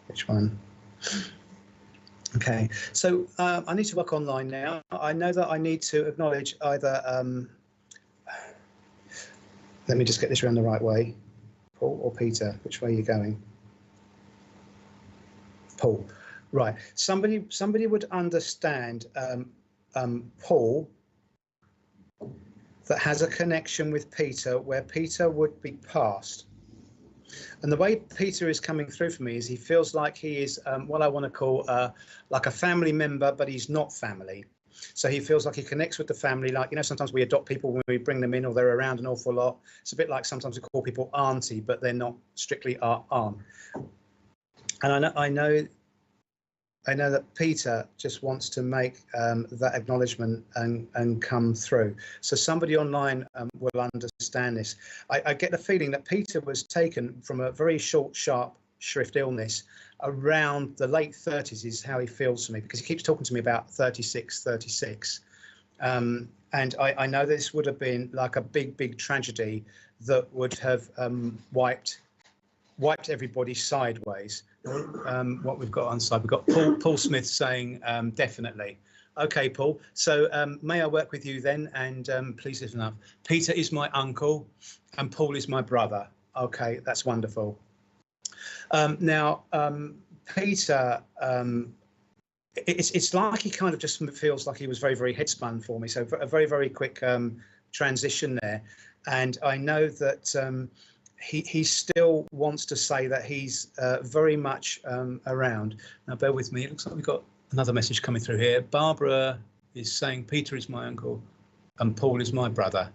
Which one? Okay, so I need to work online now. I know that I need to acknowledge either, let me just get this around the right way, Paul or Peter, which way are you going? Paul, right. Somebody would understand Paul that has a connection with Peter, where Peter would be past. And the way Peter is coming through for me is he feels like he is what I want to call like a family member, but he's not family. So he feels like he connects with the family. Like, you know, sometimes we adopt people when we bring them in or they're around an awful lot. It's a bit like sometimes we call people auntie, but they're not strictly our aunt. And I know that Peter just wants to make that acknowledgement and come through. So somebody online will understand this. I get the feeling that Peter was taken from a very short, sharp shrift illness around the late 30s is how he feels to me, because he keeps talking to me about 36. And I know this would have been like a big tragedy that would have wiped everybody sideways. What we've got on side, we've got Paul Smith saying definitely. Okay, Paul, so may I work with you then, and please listen up. Peter is my uncle and Paul is my brother. Okay, that's wonderful. Now Peter, it's like he kind of just feels like he was very headspun for me, so a very quick transition there. And I know that he still wants to say that he's very much around. Now, bear with me. It looks like we've got another message coming through here. Barbara is saying Peter is my uncle and Paul is my brother.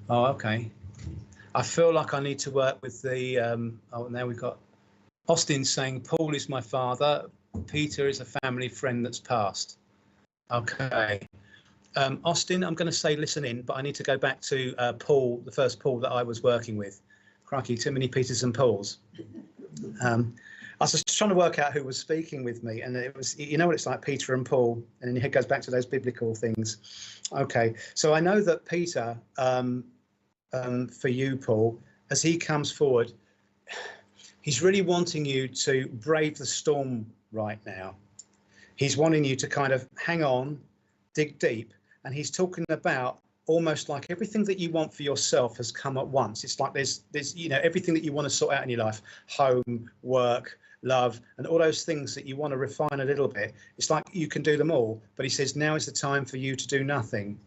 Oh, okay. I feel like I need to work with the. Oh, now we've got Austin saying Paul is my father. Peter is a family friend that's passed. Okay. Austin, I'm going to say listen in, but I need to go back to Paul, the first Paul that I was working with. Crikey, too many Peters and Pauls. I was just trying to work out who was speaking with me, and it was, you know what it's like, Peter and Paul, and then it goes back to those biblical things. Okay, so I know that Peter, for you, Paul, as he comes forward, he's really wanting you to brave the storm right now. He's wanting you to kind of hang on, dig deep, and he's talking about almost like everything that you want for yourself has come at once. It's like there's you know, everything that you want to sort out in your life, home, work, love, and all those things that you want to refine a little bit. It's like you can do them all, but he says now is the time for you to do nothing.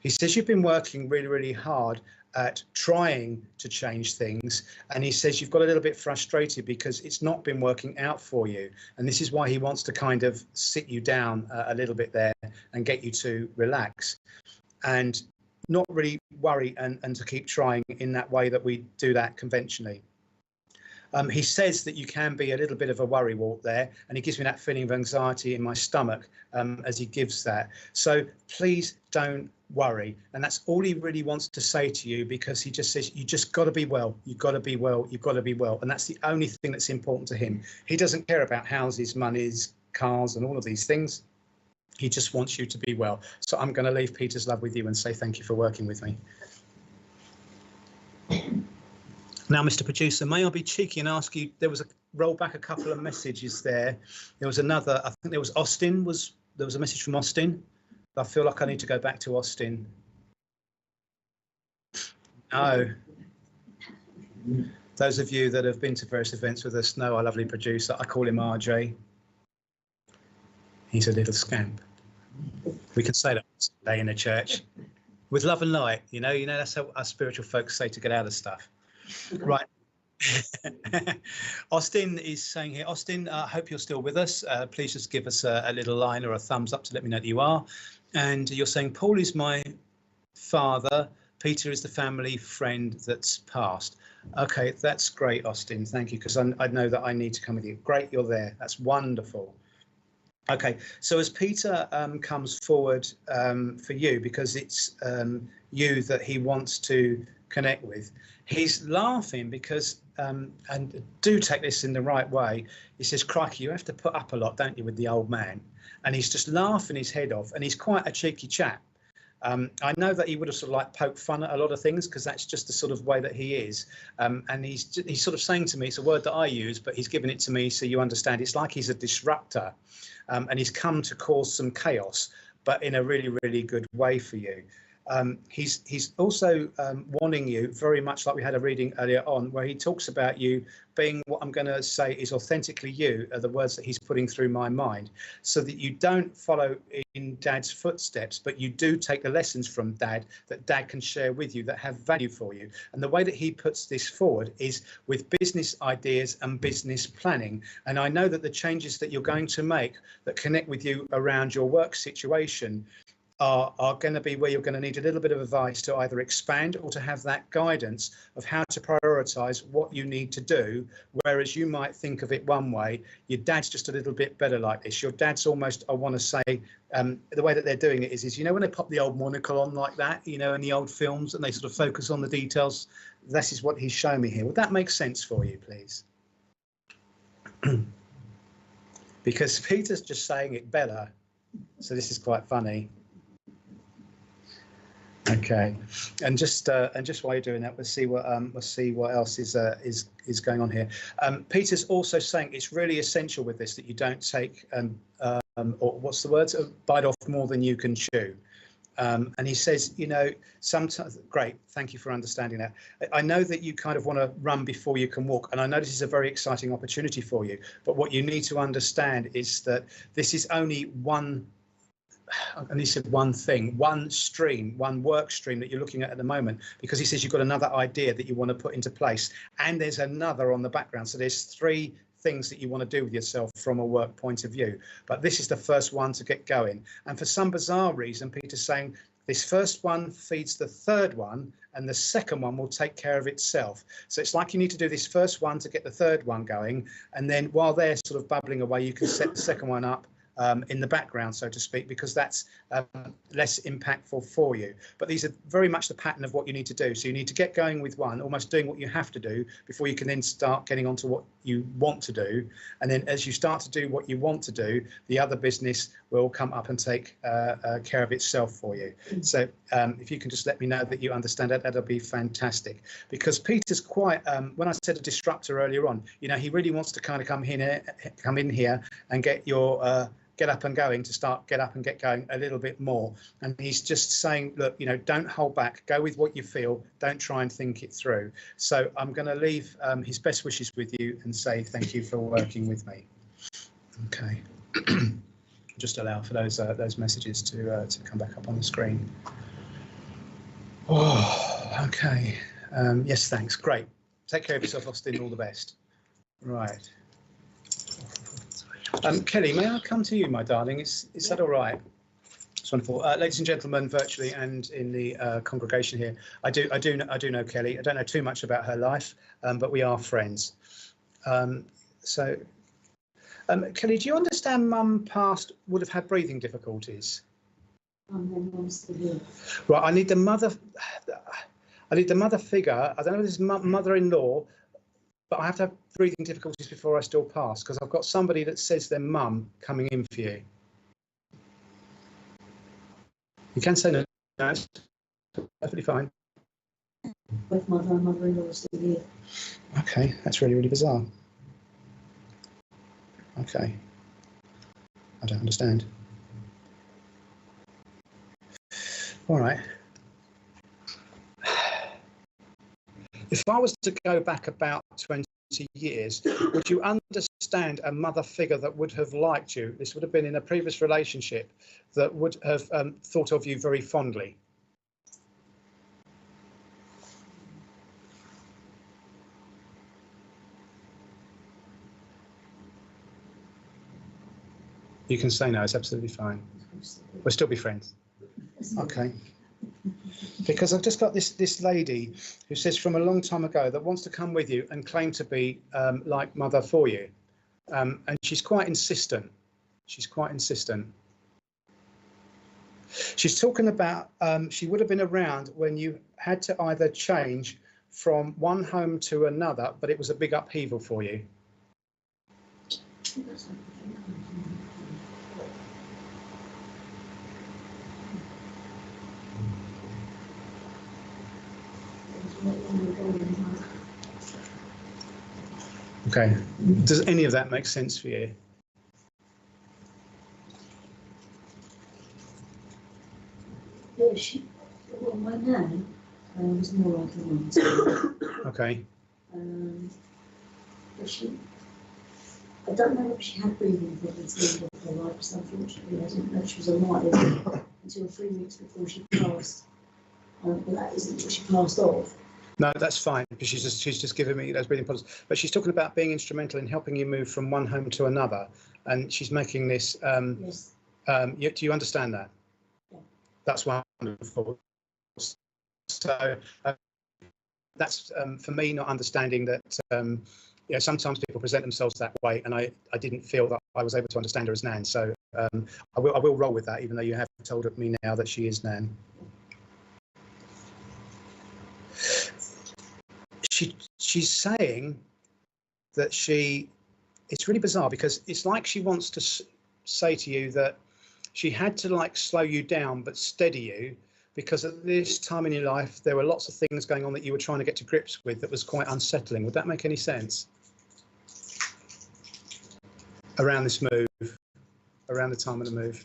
He says you've been working really hard at trying to change things, and he says you've got a little bit frustrated because it's not been working out for you, and this is why he wants to kind of sit you down a little bit there and get you to relax and not really worry and to keep trying in that way that we do that conventionally. He says that you can be a little bit of a worrywart there, and he gives me that feeling of anxiety in my stomach as he gives that. So please don't worry. And that's all he really wants to say to you, because he just says, you just got to be well. You've got to be well. You've got to be well. And that's the only thing that's important to him. He doesn't care about houses, monies, cars, and all of these things. He just wants you to be well. So I'm going to leave Peter's love with you and say thank you for working with me. Now, Mr. Producer, may I be cheeky and ask you, there was roll back a couple of messages there. There was another, I think there was Austin, there was a message from Austin. I feel like I need to go back to Austin. No, Those of you that have been to various events with us know our lovely producer. I call him RJ. He's a little scamp. We can say that today in the church. With love and light, you know, that's how us spiritual folks say to get out of stuff. Right. Austin is saying here, Austin, I hope you're still with us. Please just give us a little line or a thumbs up to let me know that you are. And you're saying, Paul is my father. Peter is the family friend that's passed. Okay, that's great, Austin. Thank you, because I know that I need to come with you. Great, you're there. That's wonderful. Okay, so as Peter comes forward for you, because it's you that he wants to connect with, he's laughing because, and do take this in the right way, he says, crikey, you have to put up a lot, don't you, with the old man? And he's just laughing his head off, and he's quite a cheeky chap. I know that he would have sort of like poked fun at a lot of things because that's just the sort of way that he is. And he's sort of saying to me, it's a word that I use, but he's given it to me so you understand. It's like he's a disruptor, and he's come to cause some chaos, but in a really, really good way for you. He's also warning you, very much like we had a reading earlier on, where he talks about you being what I'm going to say is authentically you, are the words that he's putting through my mind, so that you don't follow in Dad's footsteps, but you do take the lessons from Dad that Dad can share with you that have value for you. And the way that he puts this forward is with business ideas and business planning. And I know that the changes that you're going to make that connect with you around your work situation are going to be where you're going to need a little bit of advice to either expand or to have that guidance of how to prioritize what you need to do. Whereas you might think of it one way, your dad's just a little bit better like this. Your dad's almost, I want to say, the way that they're doing it is, you know, when they pop the old monocle on like that, you know, in the old films, and they sort of focus on the details. This is what he's showing me here. Would that make sense for you, please? Because Peter's just saying it better. So this is quite funny. Okay, and just while you're doing that, we'll see what else is going on here. Peter's also saying it's really essential with this that you don't take or what's the word? Bite off more than you can chew. And he says, you know, sometimes, great, thank you for understanding that. I know that you kind of want to run before you can walk, and I know this is a very exciting opportunity for you. But what you need to understand is that this is only one. And he said one thing, one stream, one work stream that you're looking at the moment, because he says you've got another idea that you want to put into place, and there's another on the background. So there's three things that you want to do with yourself from a work point of view. But this is the first one to get going. And for some bizarre reason, Peter's saying this first one feeds the third one, and the second one will take care of itself. So it's like you need to do this first one to get the third one going, and then while they're sort of bubbling away, you can set the second one up in the background, so to speak, because that's less impactful for you. But these are very much the pattern of what you need to do. So you need to get going with one, almost doing what you have to do before you can then start getting onto what you want to do. And then as you start to do what you want to do, the other business will come up and take care of itself for you. So if you can just let me know that you understand that, that'll be fantastic. Because Peter's quite, when I said a disruptor earlier on, you know, he really wants to kind of come in here and get your get up and going, to start get up and get going a little bit more. And he's just saying, look, you know, don't hold back, go with what you feel, don't try and think it through. So I'm going to leave his best wishes with you and say thank you for working with me. Okay. Just allow for those messages to come back up on the screen. Oh, okay. Yes, thanks. Great. Take care of yourself, Austin. All the best. Right. Kelly, may I come to you, my darling? Is that all right? It's wonderful. Ladies and gentlemen, virtually and in the congregation here, I do know Kelly. I don't know too much about her life, but we are friends. Kelly, do you understand Mum past would have had breathing difficulties? Right, I need the mother figure. I don't know if this is mother-in-law, but I have to have breathing difficulties before I still pass, because I've got somebody that says their mum coming in for you. You can say no, it's perfectly fine. Both mother and mother-in-law are still here. Okay, that's really, really bizarre. Okay, I don't understand. All right. If I was to go back about 20 years, would you understand a mother figure that would have liked you? This would have been in a previous relationship that would have thought of you very fondly. You can say no, it's absolutely fine. We'll still be friends. Okay. Because I've just got this lady who says from a long time ago that wants to come with you and claim to be like mother for you. And she's quite insistent. She's quite insistent. She's talking about she would have been around when you had to either change from one home to another, but it was a big upheaval for you. Okay. Does any of that make sense for you? Yeah, well, my nan was more like a mum. Okay. But I don't know if she had breathing problems in her life, because unfortunately I didn't know she was alive until 3 weeks before she passed. But that isn't what she passed off. No, that's fine, because she's just giving me those breathing problems. But she's talking about being instrumental in helping you move from one home to another, and she's making this. Yes. Do you understand that? Yeah. That's wonderful. So that's for me not understanding that. You know, sometimes people present themselves that way, and I didn't feel that I was able to understand her as Nan. So I will roll with that, even though you have told me now that she is Nan. She's saying that it's really bizarre, because it's like she wants to say to you that she had to like slow you down but steady you, because at this time in your life there were lots of things going on that you were trying to get to grips with that was quite unsettling. Would that make any sense? Around this move, around the time of the move.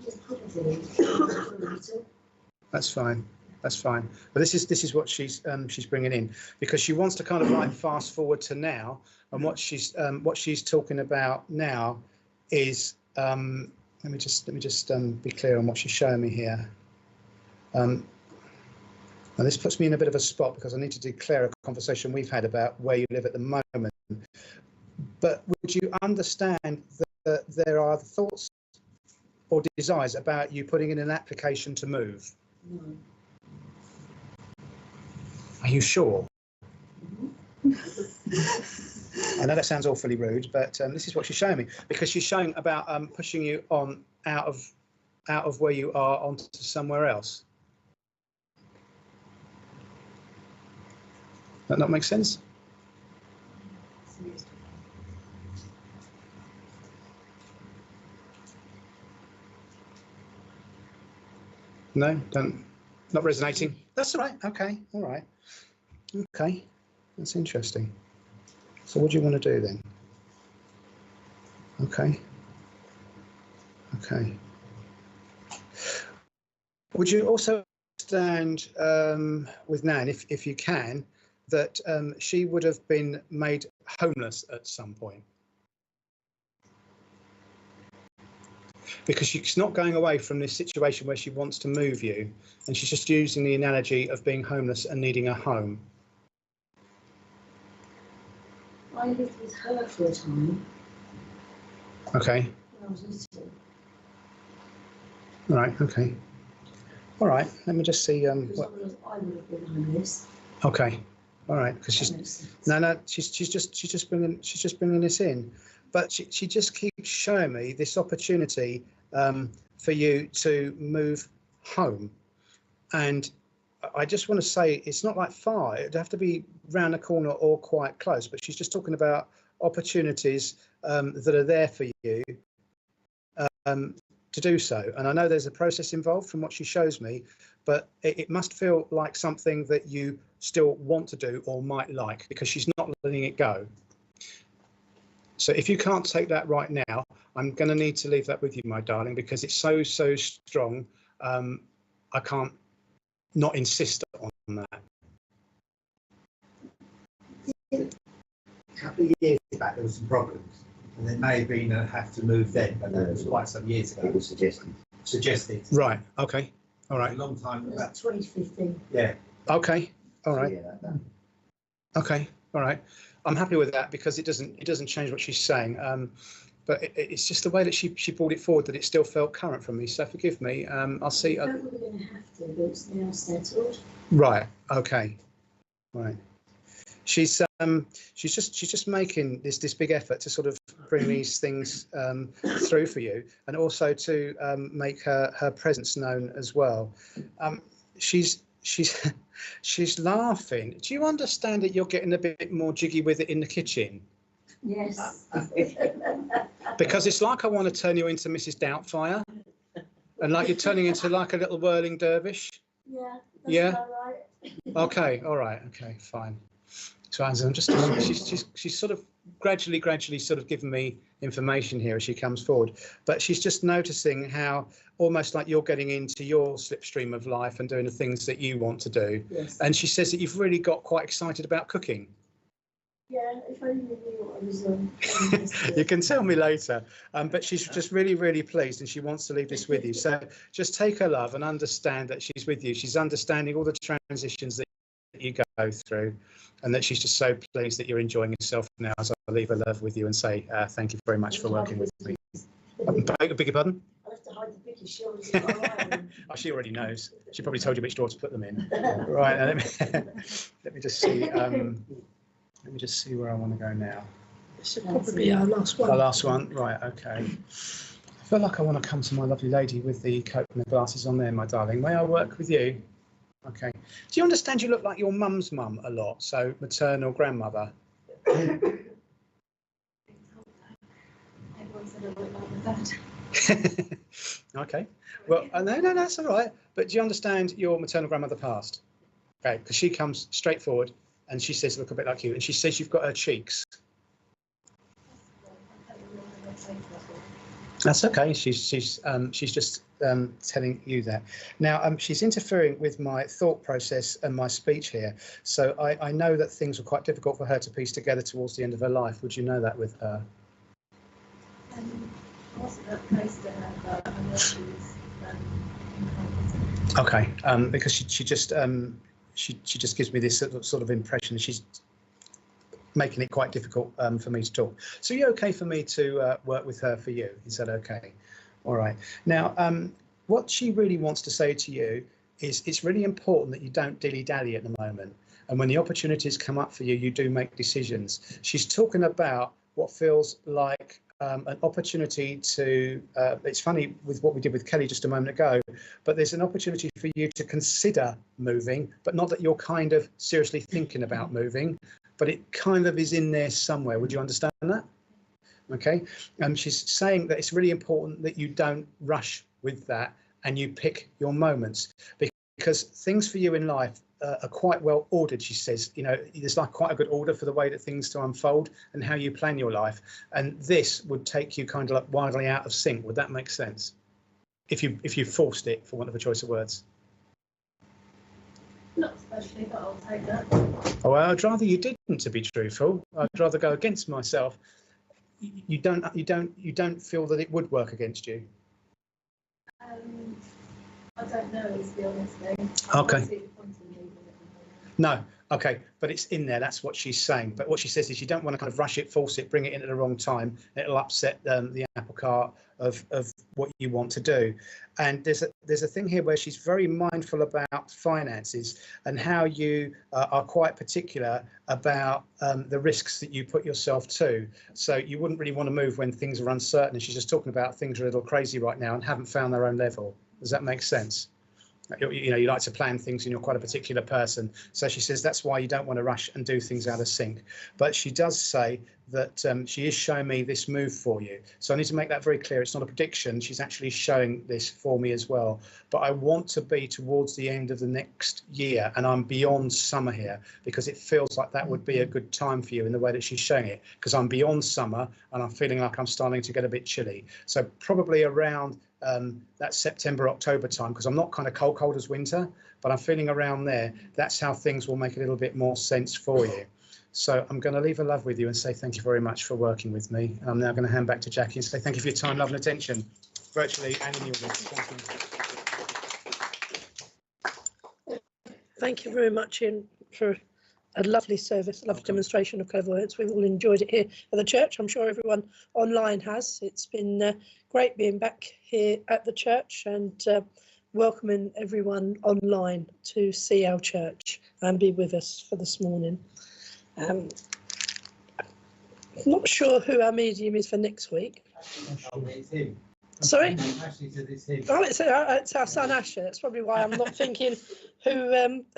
Yeah, probably. That's fine. That's fine. But this is what she's bringing in, because she wants to kind of like fast forward to now, and what she's talking about now is let me just be clear on what she's showing me here. Now this puts me in a bit of a spot, because I need to declare a conversation we've had about where you live at the moment. But would you understand that there are thoughts or desires about you putting in an application to move? No. Are you sure? Mm-hmm. I know that sounds awfully rude, but this is what she's showing me, because she's showing about pushing you on out of where you are onto somewhere else. That not make sense? No, not resonating. That's all right. Okay, all right. Okay, that's interesting. So what do you want to do then? Okay. Okay. Would you also understand with Nan, if you can, that she would have been made homeless at some point? Because she's not going away from this situation where she wants to move you, and she's just using the analogy of being homeless and needing a home. I lived with her for a time. Okay. When I was little. All right. Okay. All right. Let me just see. Because I would have been homeless. Okay. All right. Because she's she's just bringing this in, but she just keeps showing me this opportunity for you to move home, and I just want to say it's not like far. It'd have to be round the corner or quite close. But she's just talking about opportunities that are there for you to do so. And I know there's a process involved from what she shows me, but it must feel like something that you still want to do or might like, because she's not letting it go. So if you can't take that right now, I'm going to need to leave that with you, my darling, because it's so strong. I can't not insist on that. couple of years back there was some problems, and there may have been a have to move then, but that was quite some years ago. It was suggested. Suggested. Right. Okay. All A right. long time ago. That's 2015. Yeah. Okay. All right. Yeah, that. Okay. All right. I'm happy with that because it doesn't change what she's saying. But it's just the way that she brought it forward that it still felt current from me. So forgive me. I'll see. I don't think we're going to have to, but it's now settled. Right. Okay. Right. She's just making this big effort to sort of bring these things through for you, and also to make her presence known as well. She's laughing. Do you understand that you're getting a bit more jiggy with it in the kitchen? Yes. Because it's like I want to turn you into Mrs. Doubtfire, and like you're turning into like a little whirling dervish. Yeah. That's Yeah. about right. Okay. All right. Okay. Fine. So I'm just she's sort of gradually sort of giving me information here as she comes forward, but she's just noticing how almost like you're getting into your slipstream of life and doing the things that you want to do. Yes. And she says that you've really got quite excited about cooking. Yeah, if I only knew what I was You can tell me later, but she's just really pleased and she wants to leave this with you. So just take her love and understand that she's with you. She's understanding all the transitions that you go through, and that she's just so pleased that you're enjoying yourself now. As I leave her love with you and say thank you very much for working with me. Beg your pardon? I have to hide the biggest shells in my eye. Oh, she already knows. She probably told you which drawer to put them in. Right. Let me just see. Let me just see where I want to go now. This should probably be our last one. The last one. Right. Okay. I feel like I want to come to my lovely lady with the coat and the glasses on there, my darling. May I work with you? Okay. Do you understand you look like your mum's mum a lot? So maternal grandmother. Everyone said I look like my dad. Okay. Well, no, that's all right. But do you understand your maternal grandmother passed? Okay, because she comes straight forward and she says, look a bit like you. And she says you've got her cheeks. That's okay. She's just telling you that. Now, she's interfering with my thought process and my speech here. So I know that things were quite difficult for her to piece together towards the end of her life. Would you know that with her? I wasn't that close to her, but I know she was incompetent. Okay, because she just gives me this sort of impression. She's making it quite difficult for me to talk. So you're okay for me to work with her for you? Is that okay? All right. Now, what she really wants to say to you is it's really important that you don't dilly-dally at the moment. And when the opportunities come up for you, you do make decisions. She's talking about what feels like an opportunity to, it's funny with what we did with Kelly just a moment ago, but there's an opportunity for you to consider moving, but not that you're kind of seriously thinking about moving, but it kind of is in there somewhere. Would you understand that? Okay. She's saying that it's really important that you don't rush with that and you pick your moments, because things for you in life are quite well ordered. She says, you know, there's like quite a good order for the way that things to unfold and how you plan your life. And this would take you kind of like wildly out of sync. Would that make sense? If you forced it, for want of a choice of words. Not especially, but I'll take that. Oh, well, I'd rather you didn't, to be truthful. I'd rather go against myself. You don't feel that it would work against you. I don't know, is the honest thing. Okay. I don't see the point in leaving it at the moment. No, okay, but it's in there. That's what she's saying. But what she says is you don't want to kind of rush it, force it, bring it in at the wrong time. It'll upset the apple cart of what you want to do. And there's a thing here where she's very mindful about finances and how you are quite particular about the risks that you put yourself to. So you wouldn't really want to move when things are uncertain. And she's just talking about things are a little crazy right now and haven't found their own level. Does that make sense? You know, you like to plan things and you're quite a particular person. So she says that's why you don't want to rush and do things out of sync. But she does say that she is showing me this move for you. So I need to make that very clear. It's not a prediction. She's actually showing this for me as well. But I want to be towards the end of the next year, and I'm beyond summer here, because it feels like that would be a good time for you in the way that she's showing it, because I'm beyond summer and I'm feeling like I'm starting to get a bit chilly. So probably around that September, October time, because I'm not kind of cold as winter, but I'm feeling around there. That's how things will make a little bit more sense for you. So I'm going to leave a love with you and say thank you very much for working with me. I'm now going to hand back to Jackie and say thank you for your time, love and attention, virtually and in the audience. Thank you. Thank you very much, Iain, for a lovely service, a lovely demonstration of clairvoyance. We've all enjoyed it here at the church. I'm sure everyone online has. It's been great being back here at the church and welcoming everyone online to see our church and be with us for this morning. I'm not sure who our medium is for next week. It's him. Sorry? Ashley said it's him. Oh, it's our son Asher. That's probably why I'm not thinking who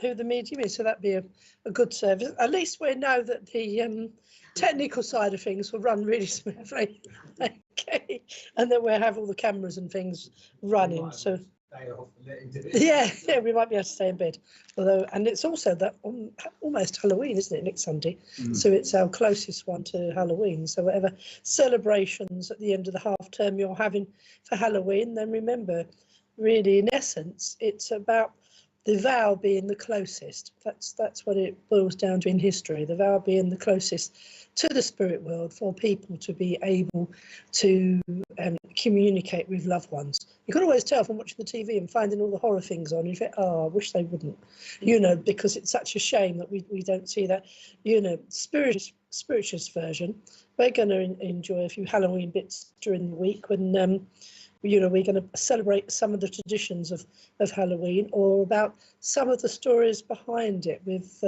the medium is. So that'd be a good service. At least we know that the technical side of things will run really smoothly. Okay, and then we'll have all the cameras and things running. So. Yeah, we might be able to stay in bed. Although, and it's also that almost Halloween, isn't it, next Sunday? So it's our closest one to Halloween. So whatever celebrations at the end of the half term you're having for Halloween, then remember, really, in essence, it's about the vow being the closest. That's what it boils down to in history. The vow being the closest to the spirit world for people to be able to communicate with loved ones. You can always tell from watching the TV and finding all the horror things on. You think, oh, I wish they wouldn't, because it's such a shame that we don't see that, spiritualist version. We're going to enjoy a few Halloween bits during the week when we're going to celebrate some of the traditions of Halloween, or about some of the stories behind it with,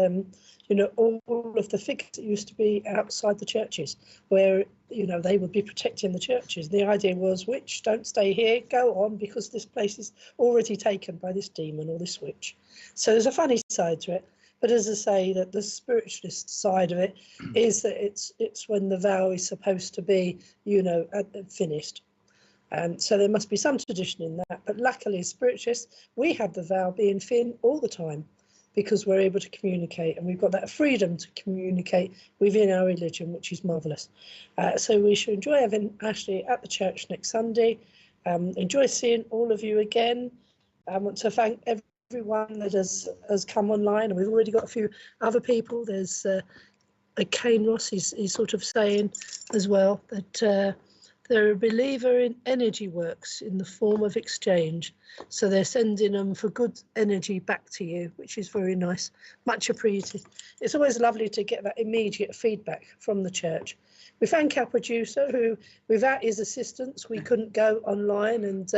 all of the figures that used to be outside the churches, where, they would be protecting the churches. The idea was, witch, don't stay here, go on, because this place is already taken by this demon or this witch. So there's a funny side to it. But as I say, that the spiritualist side of it is that it's when the vow is supposed to be, finished. So there must be some tradition in that, but luckily as spiritualists, we have the vow being fin all the time, because we're able to communicate, and we've got that freedom to communicate within our religion, which is marvellous. So we should enjoy having Ashley at the church next Sunday. Enjoy seeing all of you again. I want to thank everyone that has come online, and we've already got a few other people. There's Kane Ross, he's sort of saying as well that they're a believer in energy works in the form of exchange. So they're sending them for good energy back to you, which is very nice. Much appreciated. It's always lovely to get that immediate feedback from the church. We thank our producer, who, without his assistance, we couldn't go online and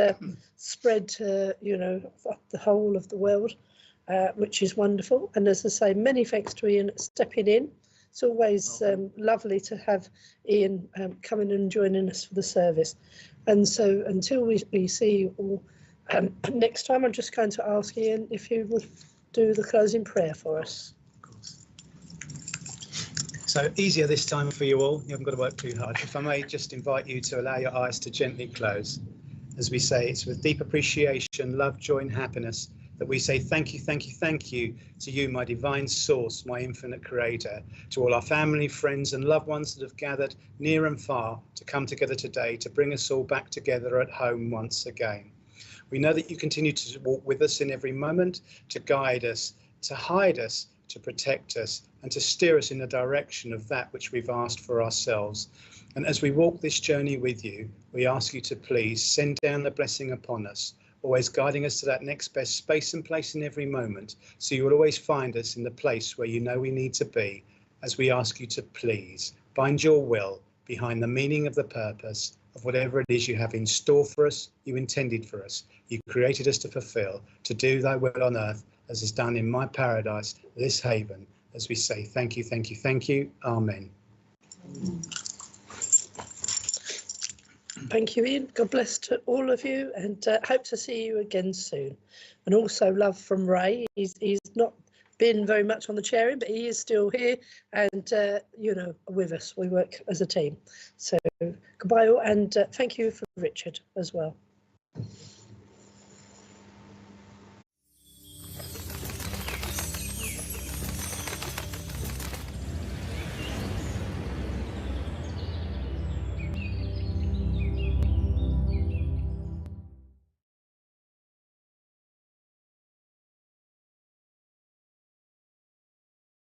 spread, the whole of the world, which is wonderful. And as I say, many thanks to Iain stepping in. It's always lovely to have Iain coming and joining us for the service. And so until we see you all next time, I'm just going to ask Iain if you would do the closing prayer for us. Of course. So easier this time for you all. You haven't got to work too hard. If I may just invite you to allow your eyes to gently close. As we say, it's with deep appreciation, love, joy and happiness that we say thank you, thank you, thank you to you, my divine source, my infinite creator, to all our family, friends and loved ones that have gathered near and far to come together today to bring us all back together at home once again. We know that you continue to walk with us in every moment, to guide us, to hide us, to protect us, and to steer us in the direction of that which we've asked for ourselves. And as we walk this journey with you, we ask you to please send down the blessing upon us, always guiding us to that next best space and place in every moment, so you will always find us in the place where you know we need to be, as we ask you to please find your will behind the meaning of the purpose of whatever it is you have in store for us, you intended for us, you created us to fulfill, to do thy will on earth as is done in my paradise, this haven, as we say thank you, thank you, thank you. Amen. Thank you, Iain. God bless to all of you, and hope to see you again soon. And also love from Ray. He's not been very much on the chairing, but he is still here and, with us. We work as a team. So goodbye all, and thank you for Richard as well.